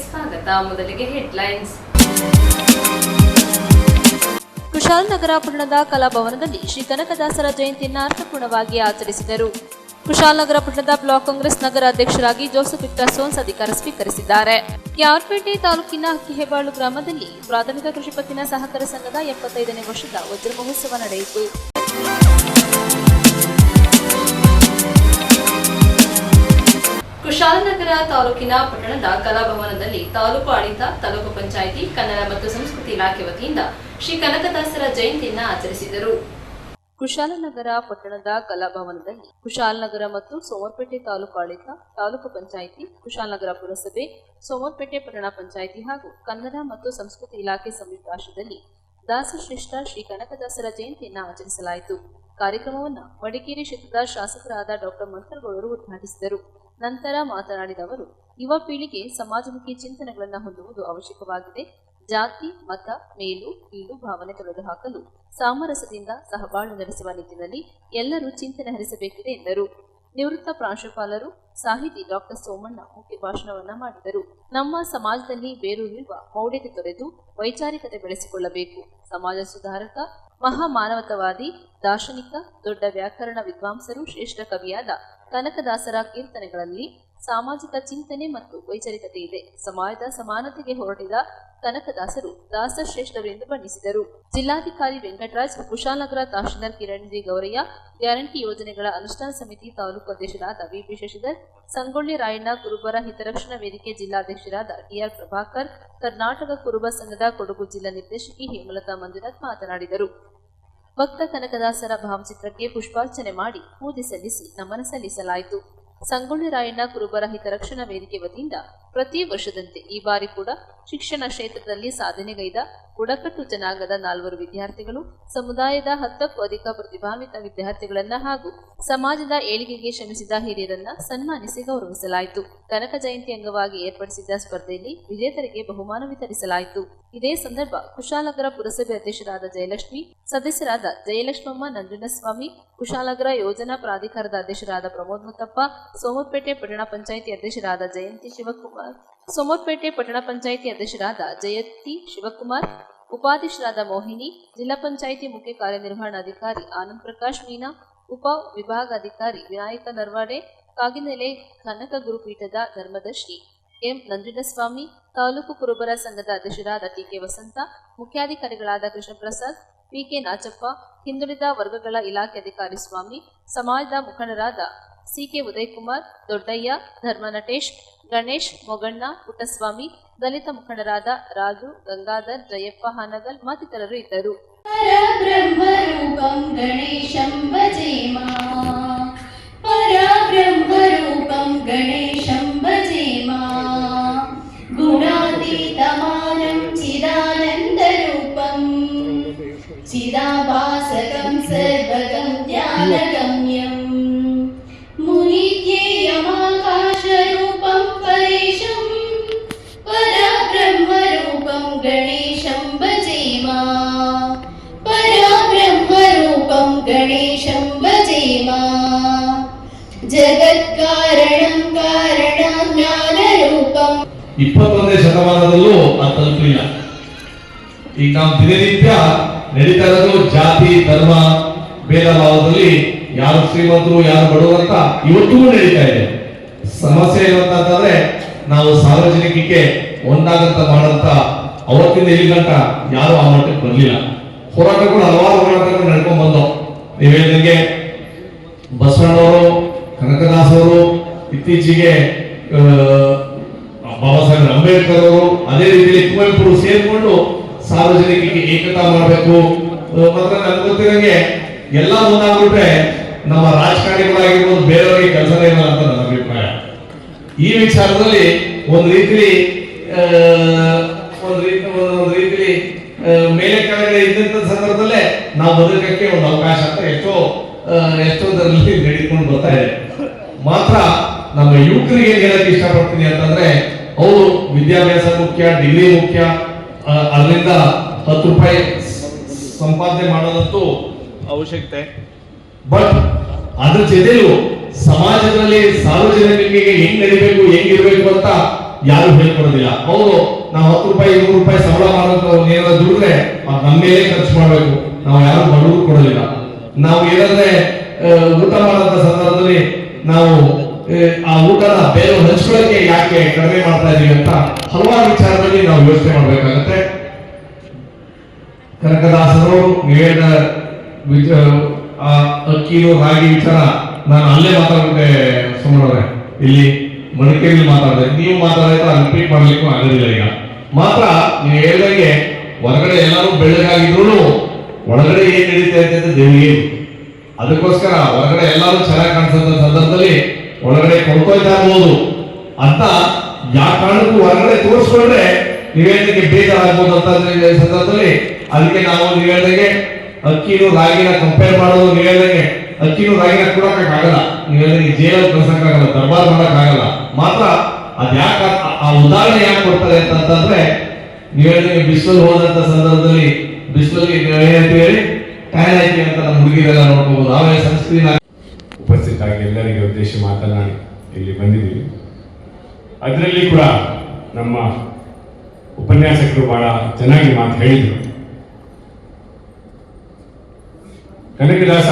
ಸ್ವಾಗತ. ಮೊದಲಿಗೆ ಹೆಡ್ಲೈನ್ಸ್. ಕುಶಾಲನಗರ ಪಟ್ಟಣದ ಕಲಾಭವನದಲ್ಲಿ ಶ್ರೀ ಕನಕದಾಸರ ಜಯಂತಿಯನ್ನು ಅರ್ಥಪೂರ್ಣವಾಗಿ ಆಚರಿಸಿದರು. ಕುಶಾಲನಗರ ಪಟ್ಟಣದ ಬ್ಲಾಕ್ ಕಾಂಗ್ರೆಸ್ ನಗರ ಅಧ್ಯಕ್ಷರಾಗಿ ಜೋಸೆಫ್ ವಿಕ್ಟರ್ ಸೋನ್ಸ್ ಅಧಿಕಾರ ಸ್ವೀಕರಿಸಿದ್ದಾರೆ. ಕೆಆರ್ಪೇಟೆ ತಾಲೂಕಿನ ಹಕ್ಕಿಹೆಬ್ಬಾಳು ಗ್ರಾಮದಲ್ಲಿ ಪ್ರಾಥಮಿಕ ಕೃಷಿ ಪತ್ತಿನ ಸಹಕಾರ ಸಂಘದ 75ನೇ ವರ್ಷದ ವಜ್ರ ಮಹೋತ್ಸವ ನಡೆಯಿತು. ಕುಶಾಲನಗರ ತಾಲೂಕಿನ ಪಟ್ಟಣದ ಕಲಾಭವನದಲ್ಲಿ ತಾಲೂಕು ಆಡಳಿತ, ತಾಲೂಕು ಪಂಚಾಯಿತಿ, ಕನ್ನಡ ಮತ್ತು ಸಂಸ್ಕೃತಿ ಇಲಾಖೆ ವತಿಯಿಂದ ಶ್ರೀ ಕನಕದಾಸರ ಜಯಂತಿಯನ್ನು ಆಚರಿಸಿದರು. ಕುಶಾಲನಗರ ಪಟ್ಟಣದ ಕಲಾಭವನದಲ್ಲಿ ಕುಶಾಲನಗರ ಮತ್ತು ಸೋಮರ್ಪೇಟೆ ತಾಲೂಕು ಆಡಳಿತ, ತಾಲೂಕು ಪಂಚಾಯಿತಿ, ಕುಶಾಲನಗರ ಪುರಸಭೆ, ಸೋಮರ್ಪೇಟೆ ಪಟ್ಟಣ ಪಂಚಾಯಿತಿ ಹಾಗೂ ಕನ್ನಡ ಮತ್ತು ಸಂಸ್ಕೃತಿ ಇಲಾಖೆ ಸಂಯುಕ್ತ ಆಶ್ರಯದಲ್ಲಿ ದಾಸಶ್ರೇಷ್ಠ ಶ್ರೀ ಕನಕದಾಸರ ಜಯಂತಿಯನ್ನು ಆಚರಿಸಲಾಯಿತು. ಕಾರ್ಯಕ್ರಮವನ್ನು ಮಡಿಕೇರಿ ಕ್ಷೇತ್ರದ ಶಾಸಕರಾದ ಡಾಕ್ಟರ್ ಮಂತ್ರಗೌಡರು ಉದ್ಘಾಟಿಸಿದರು. ನಂತರ ಮಾತನಾಡಿದ ಅವರು, ಯುವ ಪೀಳಿಗೆ ಸಮಾಜಮುಖಿ ಚಿಂತನೆಗಳನ್ನು ಹೊಂದುವುದು ಅವಶ್ಯಕವಾಗಿದೆ. ಜಾತಿ, ಮತ, ಮೇಲು ಕೀಳು ಭಾವನೆ ತೊಡೆದುಹಾಕಲು ಸಾಮರಸ್ಯದಿಂದ ಸಹಬಾಳ್ವೆ ನಡೆಸುವ ನಿಟ್ಟಿನಲ್ಲಿ ಎಲ್ಲರೂ ಚಿಂತನೆ ಹರಿಸಬೇಕಿದೆ ಎಂದರು. ನಿವೃತ್ತ ಪ್ರಾಂಶುಪಾಲರು, ಸಾಹಿತಿ ಡಾಕ್ಟರ್ ಸೋಮಣ್ಣ ಮುಖ್ಯ ಭಾಷಣವನ್ನ ಮಾಡಿದರು. ನಮ್ಮ ಸಮಾಜದಲ್ಲಿ ಬೇರೂರಿರುವ ಮೌಢ್ಯತೆ ತೊರೆದು ವೈಚಾರಿಕತೆ ಬೆಳೆಸಿಕೊಳ್ಳಬೇಕು. ಸಮಾಜ ಸುಧಾರಕ, ಮಹಾಮಾನವತಾವಾದಿ, ದಾರ್ಶನಿಕ, ದೊಡ್ಡ ವ್ಯಾಕರಣ ವಿದ್ವಾಂಸರು, ಶ್ರೇಷ್ಠ ಕವಿಯಾದ ಕನಕದಾಸರ ಕೀರ್ತನೆಗಳಲ್ಲಿ ಸಾಮಾಜಿಕ ಚಿಂತನೆ ಮತ್ತು ವೈಚಾರಿಕತೆ ಇದೆ. ಸಮಾಜದ ಸಮಾನತೆಗೆ ಹೊರಟಿದ ಕನಕದಾಸರು ದಾಸಶ್ರೇಷ್ಠರು ಎಂದು ಬಣ್ಣಿಸಿದರು. ಜಿಲ್ಲಾಧಿಕಾರಿ ವೆಂಕಟರಾಜ್, ಕುಶಾಲನಗರ ತಹಶೀಲ್ದಾರ್ ಕಿರಣ್ ಜಿ ಗೌರಯ್ಯ, ಗ್ಯಾರಂಟಿ ಯೋಜನೆಗಳ ಅನುಷ್ಠಾನ ಸಮಿತಿ ತಾಲೂಕು ಅಧ್ಯಕ್ಷರಾದ ವಿಪಿ ಶಶಿಧರ್, ಸಂಗೊಳ್ಳಿ ರಾಯಣ್ಣ ಕುರುಬರ ಹಿತರಕ್ಷಣಾ ವೇದಿಕೆ ಜಿಲ್ಲಾಧ್ಯಕ್ಷರಾದ ಟಿಆರ್ ಪ್ರಭಾಕರ್, ಕರ್ನಾಟಕ ಕುರುಬ ಸಂಘದ ಕೊಡಗು ಜಿಲ್ಲಾ ನಿರ್ದೇಶಕಿ ಹೇಮಲತಾ ಮಂಜುನಾಥ್ ಮಾತನಾಡಿದರು. ಭಕ್ತ ಕನಕದಾಸರ ಭಾವಚಿತ್ರಕ್ಕೆ ಪುಷ್ಪಾರ್ಚನೆ ಮಾಡಿ ಪೂಜೆ ಸಲ್ಲಿಸಿ ನಮನ ಸಲ್ಲಿಸಲಾಯಿತು. ಸಂಗೊಳ್ಳಿ ರಾಯಣ್ಣ ಕುರುಬರ ಹಿತರಕ್ಷಣಾ ವೇದಿಕೆ ವತಿಯಿಂದ ಪ್ರತಿ ವರ್ಷದಂತೆ ಈ ಬಾರಿ ಕೂಡ ಶಿಕ್ಷಣ ಕ್ಷೇತ್ರದಲ್ಲಿ ಸಾಧನೆಗೈದ ಬುಡಕಟ್ಟು ಜನಾಂಗದ 4 ವಿದ್ಯಾರ್ಥಿಗಳು, ಸಮುದಾಯದ 10ಕ್ಕೂ ಅಧಿಕ ಪ್ರತಿಭಾನ್ವಿತ ವಿದ್ಯಾರ್ಥಿಗಳನ್ನ ಹಾಗೂ ಸಮಾಜದ ಏಳಿಗೆಗೆ ಶ್ರಮಿಸಿದ ಹಿರಿಯರನ್ನ ಸನ್ಮಾನಿಸಿ ಗೌರವಿಸಲಾಯಿತು. ಕನಕ ಜಯಂತಿ ಅಂಗವಾಗಿ ಏರ್ಪಡಿಸಿದ್ದ ಸ್ಪರ್ಧೆಯಲ್ಲಿ ವಿಜೇತರಿಗೆ ಬಹುಮಾನ ವಿತರಿಸಲಾಯಿತು. ಇದೇ ಸಂದರ್ಭ ಕುಶಾಲನಗರ ಪುರಸಭೆ ಅಧ್ಯಕ್ಷರಾದ ಜಯಲಕ್ಷ್ಮಿ, ಸದಸ್ಯರಾದ ಜಯಲಕ್ಷ್ಮಮ್ಮ ನಂಜುಂಡಸ್ವಾಮಿ, ಕುಶಾಲನಗರ ಯೋಜನಾ ಪ್ರಾಧಿಕಾರದ ಅಧ್ಯಕ್ಷರಾದ ಪ್ರಮೋದ್ ಮುತ್ತಪ್ಪ, ಸೋಮರ್ಪೇಟೆ ಪಟ್ಟಣ ಪಂಚಾಯಿತಿ ಅಧ್ಯಕ್ಷರಾದ ಜಯಂತಿ ಶಿವಕುಮಾರ್, ಸೋಮರ್ಪೇಟೆ ಪಟ್ಟಣ ಪಂಚಾಯಿತಿ ಅಧ್ಯಕ್ಷರಾದ ಜಯಂತಿ ಶಿವಕುಮಾರ್, ಉಪಾಧ್ಯಕ್ಷರಾದ ಮೋಹಿನಿ, ಜಿಲ್ಲಾ ಪಂಚಾಯಿತಿ ಮುಖ್ಯ ಕಾರ್ಯನಿರ್ವಹಣಾಧಿಕಾರಿ ಆನಂದ್ ಪ್ರಕಾಶ್ ಮೀನಾ, ಉಪ ವಿಭಾಗಾಧಿಕಾರಿ ವಿನಾಯಕ ನರ್ವಾಡೆ, ಕಾಗಿನೆಲೆ ಕನಕ ಗುರುಪೀಠದ ಧರ್ಮದರ್ಶಿ ಎಂ ನಂಜುಂಡಸ್ವಾಮಿ, ತಾಲೂಕು ಕುರುಬರ ಸಂಘದ ಅಧ್ಯಕ್ಷರಾದ ಟಿಕೆ ವಸಂತ, ಮುಖ್ಯಾಧಿಕಾರಿಗಳಾದ ಕೃಷ್ಣಪ್ರಸಾದ್, ಪಿಕೆ ನಾಚಪ್ಪ, ಹಿಂದುಳಿದ ವರ್ಗಗಳ ಇಲಾಖೆ ಅಧಿಕಾರಿ ಸ್ವಾಮಿ, ಸಮಾಜದ ಮುಖಂಡರಾದ ಸಿಕೆ ಉದಯಕುಮಾರ್, ದೊಡ್ಡಯ್ಯ, ಧರ್ಮ ನಟೇಶ್, ಗಣೇಶ್, ಮೊಗಣ್ಣ, ಪುಟ್ಟಸ್ವಾಮಿ, ದಲಿತ ಮುಖಂಡರಾದ ರಾಜು, ಗಂಗಾಧರ್, ಜಯಪ್ಪ ಹಾನಗಲ್ ಮತ್ತಿತರರು ಇದ್ದರು. ಪರಬ್ರಹ್ಮರೂಪಂ ಗಣೇಶಂ ಭಜೇಮಾ, ಪರಬ್ರಹ್ಮರೂಪಂ ಗಣೇಶಂ ಭಜೇಮಾ, ಗುಣಾತೀತಮಾನಂ ಚಿದಾನಂದರೂಪಂ, ಚಿದಾಭಾಸಕಂ ಸರ್ವಗಂ ಧ್ಯಾನಗಮ್ಯಂ, ಮುನಿಧ್ಯೇಯಮಾಕಾಶರೂಪಂ ಪರೇಶಂ, ಪರಬ್ರಹ್ಮರೂಪಂ ಗಣೇಶಂ ಭಜೇಮಾ, ಪರಬ್ರಹ್ಮರೂಪಂ ಗಣೇಶಂ ಭಜೇಮಾ, ಜಗತ್ಕಾರಣಂ ಕಾರಣಂ ಜ್ಞಾನರೂಪಂ. 21ನೇ ಶತಮಾನದಲ್ಲೂ ಅದು ತಲುಪಲಿಲ್ಲ. ಈಗ ನಾವು ದಿನನಿತ್ಯ ನಡೀತಾ ಇರೋದು ಜಾತಿ ಧರ್ಮ ಭೇದ ಭಾವದಲ್ಲಿ ಯಾರು ಶ್ರೀಮಂತರು ಯಾರು ಬಡವರು ಅಂತ ಇವತ್ತಿಗೂ ನಡೀತಾ ಇದೆ. ಸಮಸ್ಯೆ ಏನಂತಂದ್ರೆ ನಾವು ಸಾರ್ವಜನಿಕಕ್ಕೆ ಒಂದಾಗಂತ ಮಾಡಂತ ಅವತ್ತಿಂದ ಇಲ್ಲಿ ಗಂಟ ಯಾರು ಆ ಮಟ್ಟಕ್ಕೆ ಬರಲಿಲ್ಲ. ಹೋರಾಟಗಳು ಹಲವಾರು ಹೋರಾಟಗಳು ನಡ್ಕೊಂಡ್ ಬಂದವು. ನೀವು ಹೇಳಿದಂಗೆ ಬಸವಣ್ಣವರು, ಕನಕದಾಸವರು, ಇತ್ತೀಚೆಗೆ ಬಾಬಾ ಸಾಹೇಬ್ ಅಂಬೇಡ್ಕರ್ ಅವರು, ಅದೇ ರೀತಿಯಲ್ಲಿ ಕುವೆಂಪುರು ಸೇರಿಕೊಂಡು ಸಾರ್ವಜನಿಕರಿಗೆ ಏಕತಾ ಮಾಡಬೇಕು. ಮಾತ್ರ ನನ್ಗೆ ಗೊತ್ತಿರಂಗೆ ಎಲ್ಲ ಮುಂದಾಗ್ಬಿಟ್ರೆ ನಮ್ಮ ರಾಜಕಾರಣಿಗಳಾಗಿರ್ಬೋದು ಬೇರೆಯವರಿಗೆ ಕೆಲಸನೇ ಇಲ್ಲ ಅಂತ ನನ್ನ ಅಭಿಪ್ರಾಯ. ಈ ವಿಚಾರದಲ್ಲಿ ಒಂದು ರೀತಿಲಿ ಮೇಲೆ ಕೆಳಗಡೆ ಇದ್ದಂತ ಸಂದರ್ಭದಲ್ಲೇ ನಾವು ಬದುಕಕ್ಕೆ ಒಂದು ಅವಕಾಶ ಅಂತ ಎಷ್ಟೊಂದರಲ್ಲಿ ನಡೀಕೊಂಡು ಬರ್ತಾ ಇದೆ. ಮಾತ್ರ ನಮ್ಮ ಯುವಕರಿಗೆ ಏನ್ ಹೇಳಕ್ ಇಷ್ಟಪಡ್ತೀನಿ ಅಂತಂದ್ರೆ, ಅವರು ವಿದ್ಯಾಭ್ಯಾಸ ಮುಖ್ಯ, ಡಿಗ್ರಿ ಮುಖ್ಯ, ಅದರಿಂದ 10 ರೂಪಾಯಿ ಸಂಪಾದನೆ ಮಾಡೋದಂತೂ ಅವಶ್ಯಕತೆ. ಬಟ್ ಅದ್ರ ಜೊತೆಲೂ ಸಮಾಜದಲ್ಲಿ ಸಾರ್ವಜನಿಕರಿಗೆ ಹೆಂಗ್ ನಡಿಬೇಕು, ಹೆಂಗಿರ್ಬೇಕು ಅಂತ ಯಾರು ಹೇಳ್ಕೊಡೋದಿಲ್ಲ. ಅವರು ನಾವು 10 ರೂಪಾಯಿ 20 ರೂಪಾಯಿ ಸಂಬಳ ಮಾಡೋದು ಏನಾದ್ರು ದುಡಿದ್ರೆ ಅದು ನಮ್ಮ ಮೇಲೆ ಖರ್ಚು ಮಾಡ್ಬೇಕು. ನಾವು ಯಾರು ಬಡವರು ಕೊಡೋದಿಲ್ಲ. ನಾವು ಏನಾದ್ರೆ ಊಟ ಮಾಡೋಂಥ ಸಂದರ್ಭದಲ್ಲಿ ನಾವು ಆ ಊಟನ ಬೇರೆ ಹಂಚ್ಕೊಳ್ಳೋಕೆ ಯಾಕೆ ಕಡಿಮೆ ಮಾಡ್ತಾ ಇದೀವಿ ಅಂತ ಹಲವಾರು ವಿಚಾರದಲ್ಲಿ ನಾವು ಯೋಚನೆ ಮಾಡ್ಬೇಕಾಗತ್ತೆ. ಕನಕದಾಸರು ನೀವೇನ ಅಕ್ಕಿನೂ ರಾಗಿ ವಿಚಾರ ನಾನು ಅಲ್ಲೇ ಮಾತಾಡ್ಬಿಟ್ಟೆ ಸುಮ್ಮನೆ, ಇಲ್ಲಿ ಮಡಿಕೇರಿಯಲ್ಲಿ ಮಾತಾಡಿದೆ, ನೀವು ಮಾತಾಡಿದ್ರೆ ರಿಪೀಟ್ ಮಾಡ್ಲಿಕ್ಕೂ ಆಗೋದಿಲ್ಲ. ಈಗ ಮಾತ್ರ ನೀವು ಹೇಳಿದಂಗೆ ಹೊರಗಡೆ ಎಲ್ಲರೂ ಬೆಳ್ಳಗಾಗಿದ್ರು ಒಳಗಡೆ ಏನ್ ನಡೀತಾ ಅಂತ ದೇವಿಗೆ, ಅದಕ್ಕೋಸ್ಕರ ಹೊರಗಡೆ ಎಲ್ಲರೂ ಚೆನ್ನಾಗಿ ಕಾಣಿಸೋ ಸಂದರ್ಭದಲ್ಲಿ ಒಳಗಡೆ ಕೊಡ್ಕೊಳ್ತಾ ಇರ್ಬೋದು ಅಂತ ಯಾವ ಕಾರಣಕ್ಕೂ ಹೊರಗಡೆ ತೋರಿಸ್ಕೊಂಡ್ರೆ ನೀವೇನಕ್ಕೆ ಬೇಜಾರಾಗ್ಬೋದು ಅಂತ ಸಂದರ್ಭದಲ್ಲಿ ಅದಕ್ಕೆ ನಾವು ನೀವು ಹೇಳ್ದಂಗೆ ಅಕ್ಕಿನೂ ರಾಗಿನ ಕಂಪೇರ್ ಮಾಡೋದು, ನೀವು ಹೇಳ್ದಂಗೆ ಅಕ್ಕಿನೂ ರಾಗಿನ ಕೊಡಕ್ಕಾಗಲ್ಲ, ನೀವು ಹೇಳ್ದಂಗೆ ಜೇಲಲ್ಲಿ ಕಳ್ಸಕ್ಕಾಗಲ್ಲ, ದರ್ಬಾರ್ ಮಾಡಕ್ಕಾಗಲ್ಲ. ಮಾತ್ರ ಅದ್ಯಾಕೆ ಆ ಉದಾಹರಣೆ ಯಾಕೆ ಕೊಡ್ತಾರೆ ಅಂತಂದ್ರೆ ನೀವು ಹೇಳ್ದಂಗೆ ಬಿಸಿಲಲ್ಲಿ ಹೋದಂತ ಸಂದರ್ಭದಲ್ಲಿ ಬಿಸಿಲಲ್ಲಿ ಏನಂತ ಹೇಳಿ ಟ್ಯಾನ್ ಆಯ್ಕೆ ಅಂತ ನಮ್ಮ ಹುಡುಗಿರೆಲ್ಲ ನೋಡ್ಕೋಬಹುದು. ಆಮೇಲೆ ಸಂಸ್ಕೃತಿ ಉಪಸ್ಥಿತರಾಗಿ ಎಲ್ಲರಿಗೆ ಉದ್ದೇಶ ಮಾತನಾಡಿ ಇಲ್ಲಿ ಬಂದಿದ್ದೀವಿ. ಅದರಲ್ಲಿ ಕೂಡ ನಮ್ಮ ಉಪನ್ಯಾಸಕರು ಬಹಳ ಚೆನ್ನಾಗಿ ಮಾತು ಹೇಳಿದರು. ಕನಕದಾಸ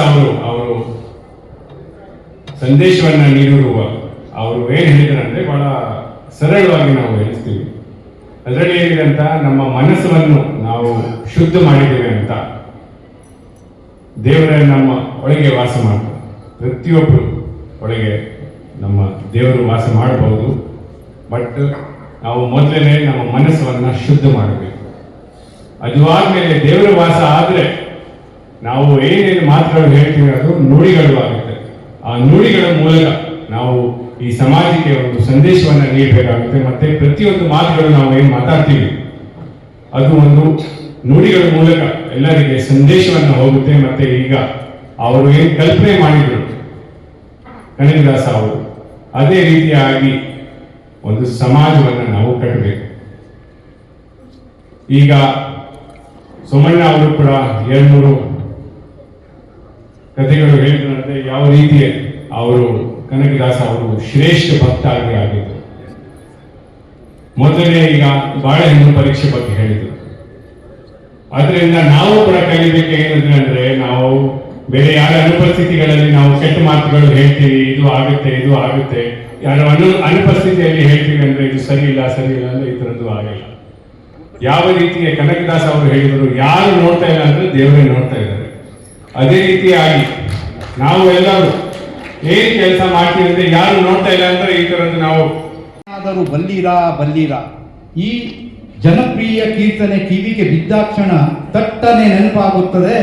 ಅವರು ಸಂದೇಶವನ್ನ ನೀಡಿರುವ ಅವರು ಏನ್ ಹೇಳಿದ್ರಂದ್ರೆ ಬಹಳ ಸರಳವಾಗಿ ನಾವು ಹೇಳ್ತೀವಿ. ಅದರಲ್ಲಿ ಏನಿದೆ ಅಂತ, ನಮ್ಮ ಮನಸ್ಸನ್ನು ನಾವು ಶುದ್ಧ ಮಾಡಿದ್ದೇವೆ ಅಂತ ದೇವರ ನಮ್ಮ ಒಳಗೆ ವಾಸ ಮಾಡ್ತಾರೆ. ಪ್ರತಿಯೊಬ್ಬರು ಒಳಗೆ ನಮ್ಮ ದೇವರು ವಾಸ ಮಾಡಬಹುದು. ಬಟ್ ನಾವು ಮೊದಲನೇ ನಮ್ಮ ಮನಸ್ಸನ್ನ ಶುದ್ಧ ಮಾಡಬೇಕು. ಅದು ಆದ್ಮೇಲೆ ದೇವರ ವಾಸ ಆದ್ರೆ ನಾವು ಏನೇನು ಮಾತುಗಳು ಹೇಳ್ತೀವಿ ಅದು ನುಡಿಗಳು ಆಗುತ್ತೆ. ಆ ನುಡಿಗಳ ಮೂಲಕ ನಾವು ಈ ಸಮಾಜಕ್ಕೆ ಒಂದು ಸಂದೇಶವನ್ನ ನೀಡಬೇಕಾಗುತ್ತೆ. ಮತ್ತೆ ಪ್ರತಿಯೊಂದು ಮಾತುಗಳು ನಾವು ಏನು ಮಾತಾಡ್ತೀವಿ ಅದು ಒಂದು ನುಡಿಗಳ ಮೂಲಕ ಎಲ್ಲರಿಗೆ ಸಂದೇಶವನ್ನ ಹೋಗುತ್ತೆ. ಮತ್ತೆ ಈಗ ಅವರು ಏನು ಕಲ್ಪನೆ ಮಾಡಿದ್ರು ಕನಕದಾಸ ಅವರು, ಅದೇ ರೀತಿಯಾಗಿ ಒಂದು ಸಮಾಜವನ್ನು ನಾವು ಕಟ್ಟಬೇಕು. ಈಗ ಸೋಮಣ್ಣ ಅವರು ಕೂಡ 2-3 ಕಥೆಗಳು ಹೇಳಿದ್ರಂತೆ ಯಾವ ರೀತಿ ಅವರು ಕನಕದಾಸ ಅವರು ಶ್ರೇಷ್ಠ ಭಕ್ತ ಆಗಿದ್ದು. ಮೊದಲನೇ ಈಗ ಬಾಳೆಹಣ್ಣು ಪರೀಕ್ಷೆ ಬಗ್ಗೆ ಹೇಳಿದ್ರು. ಅದರಿಂದ ನಾವು ಕೂಡ ಕಲಿಬೇಕು ಏನಂದ್ರೆ ಅಂದ್ರೆ ನಾವು ಬೇರೆ ಯಾರ ಅನುಪಸ್ಥಿತಿಗಳಲ್ಲಿ ನಾವು ಕೆಟ್ಟ ಮಾತುಗಳು ಹೇಳ್ತೀವಿ, ಇದು ಆಗುತ್ತೆ, ಯಾರ ಅನುಪಸ್ಥಿತಿಯಲ್ಲಿ ಹೇಳ್ತೀವಿ ಅಂದ್ರೆ ಇದು ಸರಿ ಇಲ್ಲ ಅಂದ್ರೆ ಈ ತರದ್ದು ಆಗಿಲ್ಲ. ಯಾವ ರೀತಿಯ ಕನಕದಾಸ ಅವರು ಹೇಳಿದರು, ಯಾರು ನೋಡ್ತಾ ಇಲ್ಲ ಅಂದ್ರೆ ದೇವರೇ ನೋಡ್ತಾ ಇದ್ದಾರೆ. ಅದೇ ರೀತಿಯಾಗಿ ನಾವು ಎಲ್ಲರೂ ಏನ್ ಕೆಲಸ ಮಾಡ್ತೀವಿ ಅಂದ್ರೆ ಯಾರು ನೋಡ್ತಾ ಇಲ್ಲ ಅಂದ್ರೆ ಈ ತರದ್ದು ನಾವು ಆದರೂ ಬಲ್ಲೀರ ಈ ಜನಪ್ರಿಯ ಕೀರ್ತನೆ ಕಿವಿಗೆ ಬಿದ್ದಾಕ್ಷಣ ತಟ್ಟನೆ ನೆನಪಾಗುತ್ತದೆ.